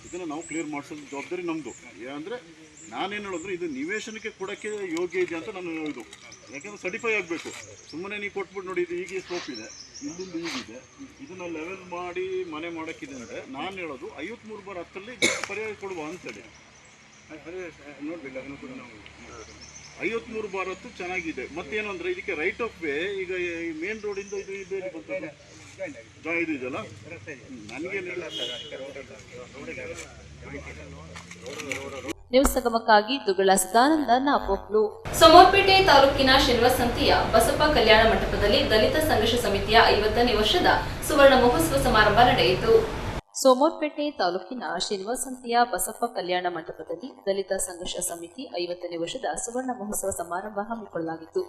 ಇದನ್ನು ನಾವು ಕ್ಲಿಯರ್ ಮಾಡಿಸೋದು ಜವಾಬ್ದಾರಿ ನಮ್ಮದು. ಅಂದರೆ ನಾನೇನು ಹೇಳಿದ್ರು, ಇದು ನಿವೇಶನಕ್ಕೆ ಕೊಡೋಕ್ಕೆ ಯೋಗ್ಯ ಇದೆ ಅಂತ ನಾನು ಇದು, ಯಾಕೆಂದರೆ ಸರ್ಟಿಫೈ ಆಗಬೇಕು. ಸುಮ್ಮನೆ ನೀವು ಕೊಟ್ಬಿಟ್ಟು ನೋಡಿ, ಇದು ಹೀಗೆ ಸ್ಕೋಪ್ ಇದೆ, ಇಲ್ಲಿಂದ ಹೀಗಿದೆ, ಇದನ್ನು ಲೆವೆಲ್ ಮಾಡಿ ಮನೆ ಮಾಡೋಕ್ಕಿದೆ ಅಂದರೆ ನಾನು ಹೇಳೋದು 53/10 ಪರ್ಯಾಯ ಕೊಡುವ ಅಂತೇಳಿ ನೋಡಬೇಕು. ಅದನ್ನು ಕೂಡ ನಾವು 53/10 ಚೆನ್ನಾಗಿದೆ. ಮತ್ತೇನು ಅಂದರೆ ಇದಕ್ಕೆ ರೈಟ್ ಆಫ್ ವೇ ಈಗ ಈ ಮೇನ್ ರೋಡಿಂದ ಇದು ಇದೆಯಲ್ಲ ನನಗೇನಿಲ್ಲ. ನ್ಯೂಸ್ ಸಂಗಮಕ್ಕಾಗಿ ದುಗ್ಗಳ ಸದಾನಂದ ನಾಪೋಕ್ಲು. ಸೋಮವಾರಪೇಟೆ ತಾಲೂಕಿನ ಶನಿವಾಸಂತಿಯ ಬಸಪ್ಪ ಕಲ್ಯಾಣ ಮಂಟಪದಲ್ಲಿ ದಲಿತ ಸಂಘರ್ಷ ಸಮಿತಿಯ 50ನೇ ವರ್ಷದ ಸುವರ್ಣ ಮಹೋತ್ಸವ ಸಮಾರಂಭ ನಡೆಯಿತು. ಸೋಮವಾರಪೇಟೆ ತಾಲೂಕಿನ ಶ್ರೀನಿವಾಸಂತಿಯ ಬಸಪ್ಪ ಕಲ್ಯಾಣ ಮಂಟಪದಲ್ಲಿ ದಲಿತ ಸಂಘರ್ಷ ಸಮಿತಿ 50ನೇ ವರ್ಷದ ಸುವರ್ಣ ಮಹೋತ್ಸವ ಸಮಾರಂಭ ಹಮ್ಮಿಕೊಳ್ಳಲಾಗಿತ್ತು.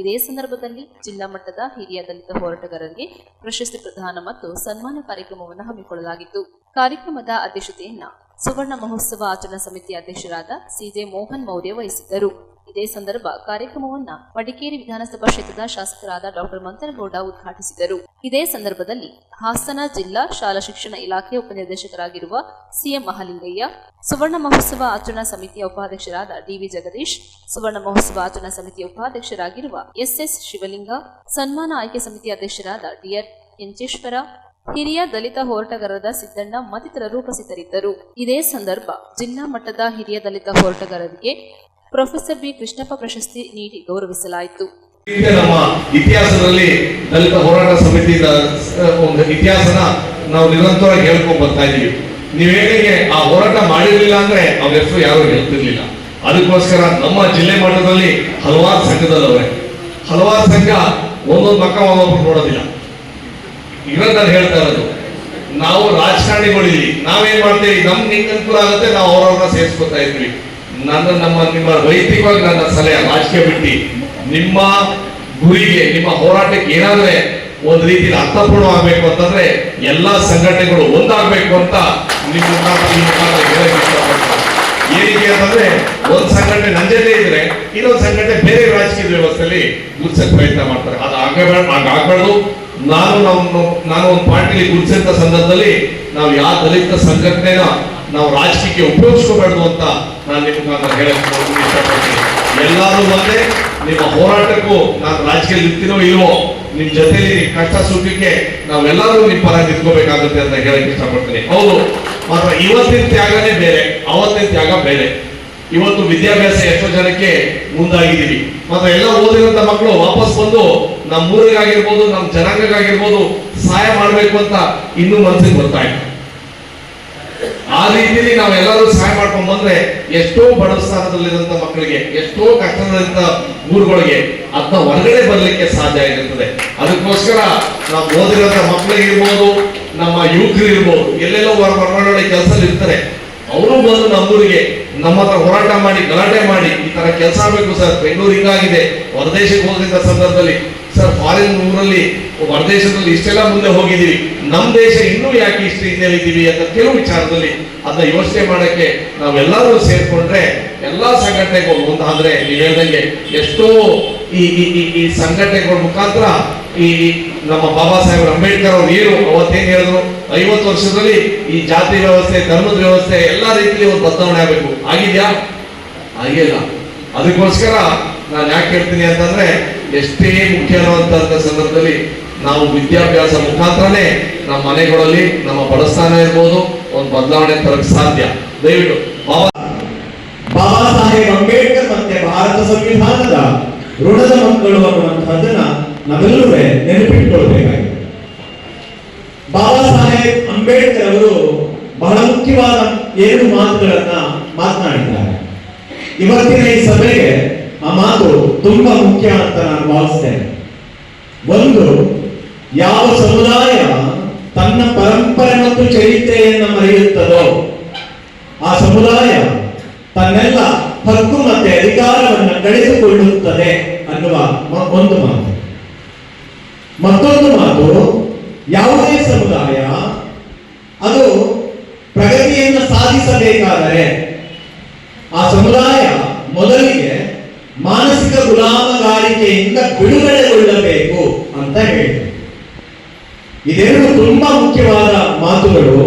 ಇದೇ ಸಂದರ್ಭದಲ್ಲಿ ಜಿಲ್ಲಾ ಮಟ್ಟದ ಹಿರಿಯ ದಲಿತ ಹೋರಾಟಗಾರರಿಗೆ ಪ್ರಶಸ್ತಿ ಪ್ರದಾನ ಮತ್ತು ಸನ್ಮಾನ ಕಾರ್ಯಕ್ರಮವನ್ನು ಹಮ್ಮಿಕೊಳ್ಳಲಾಗಿತ್ತು. ಕಾರ್ಯಕ್ರಮದ ಅಧ್ಯಕ್ಷತೆಯನ್ನ ಸುವರ್ಣ ಮಹೋತ್ಸವ ಆಚರಣಾ ಸಮಿತಿ ಅಧ್ಯಕ್ಷರಾದ ಸಿಜೆ ಮೋಹನ್ ಮೌರ್ಯ ವಹಿಸಿದ್ದರು. ಇದೇ ಸಂದರ್ಭ ಕಾರ್ಯಕ್ರಮವನ್ನ ಮಡಿಕೇರಿ ವಿಧಾನಸಭಾ ಕ್ಷೇತ್ರದ ಶಾಸಕರಾದ ಡಾಕ್ಟರ್ ಮಂತನಗೌಡ ಉದ್ಘಾಟಿಸಿದರು. ಇದೇ ಸಂದರ್ಭದಲ್ಲಿ ಹಾಸನ ಜಿಲ್ಲಾ ಶಾಲಾ ಶಿಕ್ಷಣ ಇಲಾಖೆ ಉಪನಿರ್ದೇಶಕರಾಗಿರುವ ಸಿಎಂ ಮಹಾಲಿಂಗಯ್ಯ, ಸುವರ್ಣ ಮಹೋತ್ಸವ ಆಚರಣಾ ಸಮಿತಿಯ ಉಪಾಧ್ಯಕ್ಷರಾದ ಡಿವಿ ಜಗದೀಶ್, ಸುವರ್ಣ ಮಹೋತ್ಸವ ಆಚರಣಾ ಸಮಿತಿಯ ಉಪಾಧ್ಯಕ್ಷರಾಗಿರುವ ಎಸ್ಎಸ್ ಶಿವಲಿಂಗ, ಸನ್ಮಾನ ಆಯ್ಕೆ ಸಮಿತಿ ಅಧ್ಯಕ್ಷರಾದ ಡಿಆರ್ ಎಂಚೇಶ್ವರ, ಹಿರಿಯ ದಲಿತ ಹೋರಾಟಗಾರರಾದ ಸಿದ್ದಣ್ಣ ಮತ್ತಿತರರು ಉಪಸ್ಥಿತರಿದ್ದರು. ಇದೇ ಸಂದರ್ಭ ಜಿಲ್ಲಾ ಮಟ್ಟದ ಹಿರಿಯ ದಲಿತ ಹೋರಾಟಗಾರರಿಗೆ ಪ್ರೊಫೆಸರ್ ಬಿ ಕೃಷ್ಣಪ್ಪ ಪ್ರಶಸ್ತಿ ನೀಡಿ ಗೌರವಿಸಲಾಯಿತು. ನಮ್ಮ ಇತಿಹಾಸದಲ್ಲಿ ದಲಿತ ಹೋರಾಟ ಸಮಿತಿಯ ಒಂದು ಇತಿಹಾಸನ ನಾವು ನಿರಂತರವಾಗಿ ಹೇಳ್ಕೊಂಡು ಬರ್ತಾ ಇದ್ದೀವಿ. ನೀವೇನಿಗೆ ಆ ಹೋರಾಟ ಮಾಡಿರಲಿಲ್ಲ ಅಂದ್ರೆ ಅವ್ರ ಹೆಸರು ಯಾರು ಹೇಳ್ತಿರ್ಲಿಲ್ಲ. ಅದಕ್ಕೋಸ್ಕರ ನಮ್ಮ ಜಿಲ್ಲೆ ಮಟ್ಟದಲ್ಲಿ ಹಲವಾರು ಸಂಘದಲ್ಲವೇ, ಹಲವಾರು ಸಂಘ ಒಂದೊಂದು ಮಕ್ಕ ಒಂದೊಬ್ಬರು ನೋಡೋದಿಲ್ಲ. ಇವತ್ತು ನಾನು ಹೇಳ್ತಾ ಇರೋದು, ನಾವು ರಾಜಕಾರಣಿಗಳಿದ್ದೀವಿ, ನಾವೇನ್ ಮಾಡ್ತೀವಿ, ನಮ್ಗೆ ಹೆಂಗ್ ಅನುಕೂಲ ಆಗುತ್ತೆ ನಾವು ಅವ್ರವ್ರನ್ನ ಸೇರಿಸ್ಕೊತಾ ಇದ್ವಿ. ನಿಮ್ಮ ವೈಯಕ್ತಿಕವಾಗಿ ನನ್ನ ಸಲಹೆ, ರಾಜಕೀಯ ಬಿಟ್ಟು ನಿಮ್ಮ ಗುರಿಗೆ, ನಿಮ್ಮ ಹೋರಾಟಕ್ಕೆ ಏನಾದ್ರೆ ಒಂದು ರೀತಿಯಲ್ಲಿ ಅರ್ಥಪೂರ್ಣವಾಗಬೇಕು ಅಂತಂದ್ರೆ ಎಲ್ಲಾ ಸಂಘಟನೆಗಳು ಒಂದಾಗಬೇಕು ಅಂತ ನಿಮ್ಮ ಏನಕ್ಕೆ ಅಂತಂದ್ರೆ, ಒಂದ್ ಸಂಘಟನೆ ನನ್ನ ಜೊತೆ ಇದ್ರೆ ಇನ್ನೊಂದು ಸಂಘಟನೆ ಬೇರೆ ರಾಜಕೀಯ ವ್ಯವಸ್ಥೆಯಲ್ಲಿ ಗುರುತಿಸಕ್ಕೆ ಪ್ರಯತ್ನ ಮಾಡ್ತಾರೆ. ಅದು ಆಗಬಾರ್ದು. ನಾನು ಒಂದು ಪಾರ್ಟಿಲಿ ಗುರುತಿಸಿದ ಸಂದರ್ಭದಲ್ಲಿ ನಾವು ಯಾವ ದಲಿತ ಸಂಘಟನೆನ ನಾವು ರಾಜಕೀಯಕ್ಕೆ ಉಪಯೋಗಿಸ್ಕೋಬಾರ್ದು ಅಂತ ನಾನು ನಿಮ್ಗೆ ಹೇಳಕ್ ಇಷ್ಟಪಡ್ತೀನಿ. ಎಲ್ಲರೂ ಮತ್ತೆ ನಿಮ್ಮ ಹೋರಾಟಕ್ಕೂ ನಾನು ರಾಜಕೀಯದಲ್ಲಿ ಇರ್ತೀನೋ ಇಲ್ವೋ, ನಿಮ್ ಜೊತೆಲಿ ಕಷ್ಟ ಸುಖಕ್ಕೆ ನಾವೆಲ್ಲರೂ ನಿಮ್ ಪರ ನಿಂತ್ಕೋಬೇಕಾಗುತ್ತೆ ಅಂತ ಹೇಳಕ್ ಇಷ್ಟಪಡ್ತೀನಿ. ಹೌದು, ಮಾತ್ರ ಇವತ್ತಿನ ತ್ಯಾಗನೇ ಬೇರೆ, ಅವತ್ತಿನ ತ್ಯಾಗ ಬೇರೆ. ಇವತ್ತು ವಿದ್ಯಾಭ್ಯಾಸ ಎಷ್ಟೋ ಜನಕ್ಕೆ ಮುಂದಾಗಿದ್ದೀವಿ, ಮಾತ್ರ ಎಲ್ಲ ಓದಿರೋಂಥ ಮಕ್ಕಳು ವಾಪಸ್ ಬಂದು ನಮ್ಮ ಊರಿಗಾಗಿರ್ಬೋದು, ನಮ್ಮ ಜನಾಂಗಕ್ಕಾಗಿರ್ಬೋದು ಸಹಾಯ ಮಾಡ್ಬೇಕು ಅಂತ ಇನ್ನೂ ಮನಸ್ಸಿಗೆ ಬರ್ತಾ ಇದೆ. ಆ ರೀತಿಯಲ್ಲಿ ನಾವೆಲ್ಲರೂ ಸಹಾಯ ಮಾಡ್ಕೊಂಡ್ ಬಂದ್ರೆ ಎಷ್ಟೋ ಬಡ ಸ್ಥಾನದಲ್ಲಿರುವಂತ ಮಕ್ಕಳಿಗೆ, ಎಷ್ಟೋ ಕಷ್ಟದಲ್ಲಿದ್ದ ಊರುಗಳಿಗೆ ಅದನ್ನ ಹೊರಗಡೆ ಬರ್ಲಿಕ್ಕೆ ಸಾಧ್ಯ ಆಗಿರ್ತದೆ. ಅದಕ್ಕೋಸ್ಕರ ನಾವು ಓದಿರೋಂಥ ಮಕ್ಕಳಿಗಿರ್ಬೋದು, ನಮ್ಮ ಯುವಕರು ಇರ್ಬೋದು, ಎಲ್ಲೆಲ್ಲೋ ಹೊರಗಡೆ ಕೆಲಸದಲ್ಲಿ ಇರ್ತಾರೆ, ಅವರು ಬಂದು ನಮ್ಮೂರಿಗೆ ನಮ್ಮ ಹತ್ರ ಹೋರಾಟ ಮಾಡಿ ಗಲಾಟೆ ಮಾಡಿ ಈ ತರ ಕೆಲಸ ಆಗ್ಬೇಕು ಸರ್, ಬೆಂಗಳೂರು ಹಿಂಗಾಗಿದೆ, ಹೊರದೇಶಕ್ಕೆ ಹೋಗಿದ್ದ ಸಂದರ್ಭದಲ್ಲಿ ಸರ್ ಫಾರಿನ್ ಊರಲ್ಲಿ ಹೊರದೇಶದಲ್ಲಿ ಇಷ್ಟೆಲ್ಲ ಮುಂದೆ ಹೋಗಿದ್ದೀವಿ, ನಮ್ಮ ದೇಶ ಇನ್ನೂ ಯಾಕೆ ಇಷ್ಟು ಹಿಂದೆ ಇದ್ದೀವಿ ಅಂತ ಕೆಲವು ವಿಚಾರದಲ್ಲಿ ಅದನ್ನ ಯೋಚನೆ ಮಾಡಕ್ಕೆ ನಾವೆಲ್ಲರೂ ಸೇರ್ಕೊಂಡ್ರೆ ಎಲ್ಲಾ ಸಂಘಟನೆಗಳು ಮುಂದಾದ್ರೆ ನೀವು ಹೇಳ್ದಂಗೆ ಎಷ್ಟೋ ಈ ಸಂಘಟನೆಗಳ ಮುಖಾಂತರ ಈ ನಮ್ಮ ಬಾಬಾ ಸಾಹೇಬ್ ಅಂಬೇಡ್ಕರ್ ಅವರು ಏನು ಅವತ್ತೇನು ಹೇಳಿದ್ರು, 50 ವರ್ಷದಲ್ಲಿ ಈ ಜಾತಿ ವ್ಯವಸ್ಥೆ, ಧರ್ಮದ ವ್ಯವಸ್ಥೆ ಎಲ್ಲಾ ರೀತಿಯಲ್ಲಿ ಒಂದು ಬದಲಾವಣೆ ಆಗಬೇಕು. ಆಗಿದ್ಯಾ? ಆಗಿಲ್ಲ. ಅದಕ್ಕೋಸ್ಕರ ನಾನು ಯಾಕೆ ಹೇಳ್ತೀನಿ ಅಂತಂದ್ರೆ, ಎಷ್ಟೇ ಮುಖ್ಯ ಅನ್ನುವಂತ ಸಂದರ್ಭದಲ್ಲಿ ನಾವು ವಿದ್ಯಾಭ್ಯಾಸ ಮುಖಾಂತರನೇ ನಮ್ಮ ಮನೆಗಳಲ್ಲಿ ನಮ್ಮ ಬಡಸ್ಥಾನ ಇರ್ಬೋದು ಒಂದು ಬದಲಾವಣೆ ತರಕ್ಕೆ ಸಾಧ್ಯ. ದಯವಿಟ್ಟು ಬಾಬಾ ಸಾಹೇಬ್ ಅಂಬೇಡ್ಕರ್ ಮತ್ತೆ ಭಾರತ ಸಂವಿಧಾನದ ಋಣದ ಮಕ್ಕಳು ಅನ್ನುವಂತಹದನ್ನ ನಾವೆಲ್ಲರೂ ನೆನಪಿಟ್ಟುಕೊಳ್ಬೇಕಾಗಿದೆ. ಬಾಬಾ ಸಾಹೇಬ್ ಅಂಬೇಡ್ಕರ್ ಅವರು ಬಹಳ ಮುಖ್ಯವಾದ 2 ಮಾತುಗಳನ್ನ ಮಾತನಾಡಿದ್ದಾರೆ. ಇವತ್ತಿನ ಈ ಸಭೆಗೆ ಆ ಮಾತು ತುಂಬಾ ಮುಖ್ಯ ಅಂತ ನಾನು ಭಾವಿಸ್ತೇನೆ. ಒಂದು, ಯಾವ ಸಮುದಾಯ ತನ್ನ ಪರಂಪರೆ ಮತ್ತು ಚರಿತ್ರೆಯನ್ನು ಮರೆಯುತ್ತದೋ ಆ ಸಮುದಾಯ ತನ್ನೆಲ್ಲ ಹಕ್ಕು ಮತ್ತೆ ಅಧಿಕಾರವನ್ನು ಕಳೆದುಕೊಳ್ಳುತ್ತದೆ ಅನ್ನುವ ಒಂದು ಮಾತು. ಮತ್ತೊಂದು ಮಾತು, ಯಾವುದೇ ಸಮುದಾಯ ಅದು ಪ್ರಗತಿಯನ್ನು ಸಾಧಿಸಬೇಕಾದರೆ ಆ ಸಮುದಾಯ ಮೊದಲಿಗೆ ಮಾನಸಿಕ ಗುಲಾಮಗಾರಿಕೆಯಿಂದ ಬಿಡುಗಡೆಗೊಳ್ಳಬೇಕು ಅಂತ ಹೇಳಿದೆ. ಇದೆರಡು ತುಂಬಾ ಮುಖ್ಯವಾದ ಮಾತುಗಳು.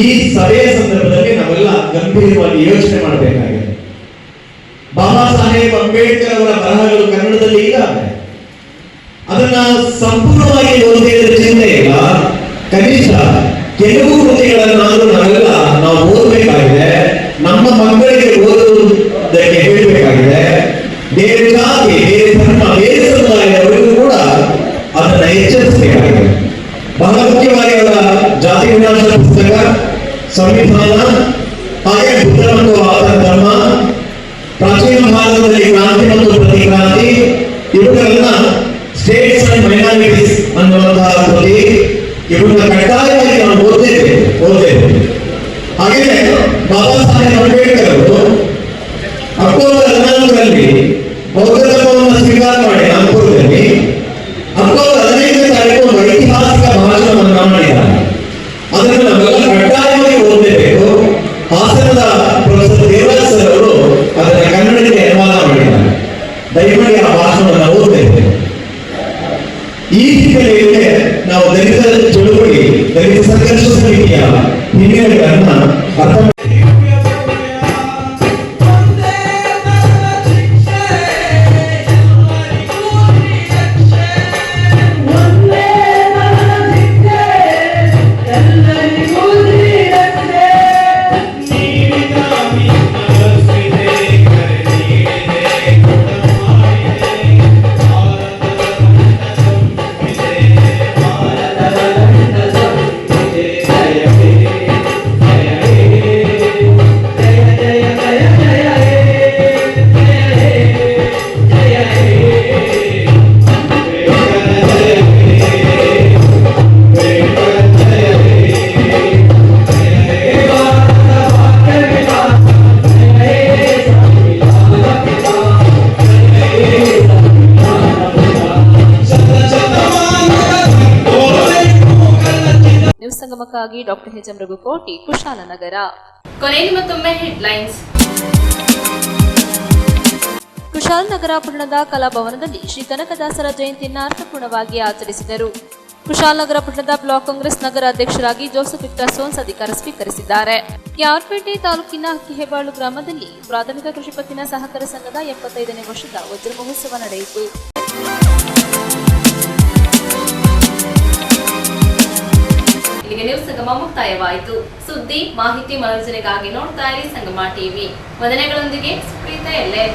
ಈ ಸಭೆಯ ಸಂದರ್ಭದಲ್ಲಿ ನಾವೆಲ್ಲ ಗಂಭೀರವಾಗಿ ಯೋಚನೆ ಮಾಡಬೇಕಾಗಿದೆ. ಬಾಬಾ ಸಾಹೇಬ್ ಅಂಬೇಡ್ಕರ್ ಅವರ ಬರಹಗಳು ಕನ್ನಡದಲ್ಲಿ ಇದ್ದಾವೆ. ಅದನ್ನ ಸಂಪೂರ್ಣವಾಗಿ ಓದಿದ ಚಿಂತೆ ಇಲ್ಲ, ಕನಿಷ್ಠ ಕೆಲವು ಕೃತಿಗಳನ್ನಾದ್ರೂ ನಾವು ಓದಬೇಕಾಗಿದೆ. ನಮ್ಮ ಮಕ್ಕಳಿಗೆ ಓದುವುದಕ್ಕೆ ಹೇಳಬೇಕಾಗಿದೆ. ಬೇರೆ ಜಾತಿ, ಬೇರೆ ಧರ್ಮ, ಬೇರೆ ಸಮುದಾಯದವರಿಗೂ ಕೂಡ ಅದನ್ನ ಎಚ್ಚರಿಸಬೇಕಾಗಿದೆ. ಬಹಳ ಮುಖ್ಯವಾಗಿ ಅವರ ಜಾತಿ ವಿನಾಶದ ಪುಸ್ತಕ, ಸಂವಿಧಾನ, ಹಾಗೆ ಬುದ್ಧ ಮತ್ತು ಆತನ ಧರ್ಮ, ಪ್ರಾಚೀನ ಭಾರತದಲ್ಲಿ ಕ್ರಾಂತಿ ಮತ್ತು ಪ್ರತಿಕ್ರಾಂತಿ, ಇವುಗಳನ್ನ ಸ್ಟೇಟ್ಸ್ ಅಂಡ್ ಮೈನಾರಿಟೀಸ್ ಅನ್ನುವಂತಹ ಕೃತಿ, ಇವುಗಳನ್ನ ಕಡ್ಡಾಯವಾಗಿ ನಾವು ಓದೇವೆ. ಹಾಗೆಯೇ ಬಾಬಾ ಸಾಹೇಬ್ ಅಂಬೇಡ್ಕರ್ ಅವರು ಅಕ್ಟೋಬರ್ 14ರಲ್ಲಿ ಬೌದ್ಧ ಧರ್ಮವನ್ನು ಸ್ವೀಕಾರ ಮಾಡಿ ನಾಗ್ಪುರದಲ್ಲಿ ಅಕ್ಟೋಬರ್ 15ನೇ ತಾರೀಕು ಒಂದು ಐತಿಹಾಸಿಕ ಭಾಷಣವನ್ನು ಮಾಡಿದ್ದಾರೆ. ಅದನ್ನು ನಾವೆಲ್ಲ ಕಡ್ಡಾಯವಾಗಿ ಓದಲೇಬೇಕು. ಹಾಸನದ ಪ್ರೊಫೆಸರ್ ದೇವರಾಜ್ ಸರ್ ಅವರು ಅದನ್ನ ಕನ್ನಡಕ್ಕೆ ಅನುವಾದ ಮಾಡಿದ್ದಾರೆ. ದಯಮಾಡಿ ಆ ಭಾಷಣವನ್ನು ಓದಬೇಕು. ಈ ಹಿನ್ನೆಲೆಯಲ್ಲಿ ನಾವು ದಲಿತ ಚಳುವಳಿ, ದಲಿತ ಸಂಘರ್ಷ ಸಮಿತಿಯ ಹಿನ್ನೆಲೆಗಳನ್ನ ಅರ್ಥ ಸಂಗಮಕ್ಕಾಗಿ doctor H M Raghukoti, Kushalnagar. ಕೊನೆಯಲ್ಲಿ ಮತ್ತೊಮ್ಮೆ ಹೆಡ್ಲೈನ್ಸ್. ಕುಶಾಲನಗರ ಪಟ್ಟಣದ ಕಲಾಭವನದಲ್ಲಿ ಶ್ರೀ ಕನಕದಾಸರ ಜಯಂತಿಯನ್ನು ಅರ್ಥಪೂರ್ಣವಾಗಿ ಆಚರಿಸಿದರು. ಕುಶಾಲನಗರ ಪಟ್ಟಣದ ಬ್ಲಾಕ್ ಕಾಂಗ್ರೆಸ್ ನಗರ ಅಧ್ಯಕ್ಷರಾಗಿ ಜೋಸೆಫ್ ವಿಕ್ಟರ್ ಸೋನ್ಸ್ ಅಧಿಕಾರ ಸ್ವೀಕರಿಸಿದ್ದಾರೆ. ಯಾರ್ಪೇಟೆ ತಾಲೂಕಿನ ಅಕ್ಕಿಹೆಬ್ಬಾಳು ಗ್ರಾಮದಲ್ಲಿ ಪ್ರಾಥಮಿಕ ಕೃಷಿ ಪತ್ತಿನ ಸಹಕಾರ ಸಂಘದ 75ನೇ ವರ್ಷದ ವಜ್ರ ಮಹೋತ್ಸವ ನಡೆಯಿತು. ಇಲ್ಲಿಗೆ ನ್ಯೂಸ್ ಸಂಗಮ ಮುಕ್ತಾಯವಾಯಿತು. ಸುದ್ದಿ, ಮಾಹಿತಿ, ಮನೋರಂಜನೆಗಾಗಿ ನೋಡ್ತಾ ಇರಿ ಸಂಗಮ ಟಿವಿ. ವಂದನೆಗಳೊಂದಿಗೆ ಸುಪ್ರೀತಾ ಎಲ್ಲೆ.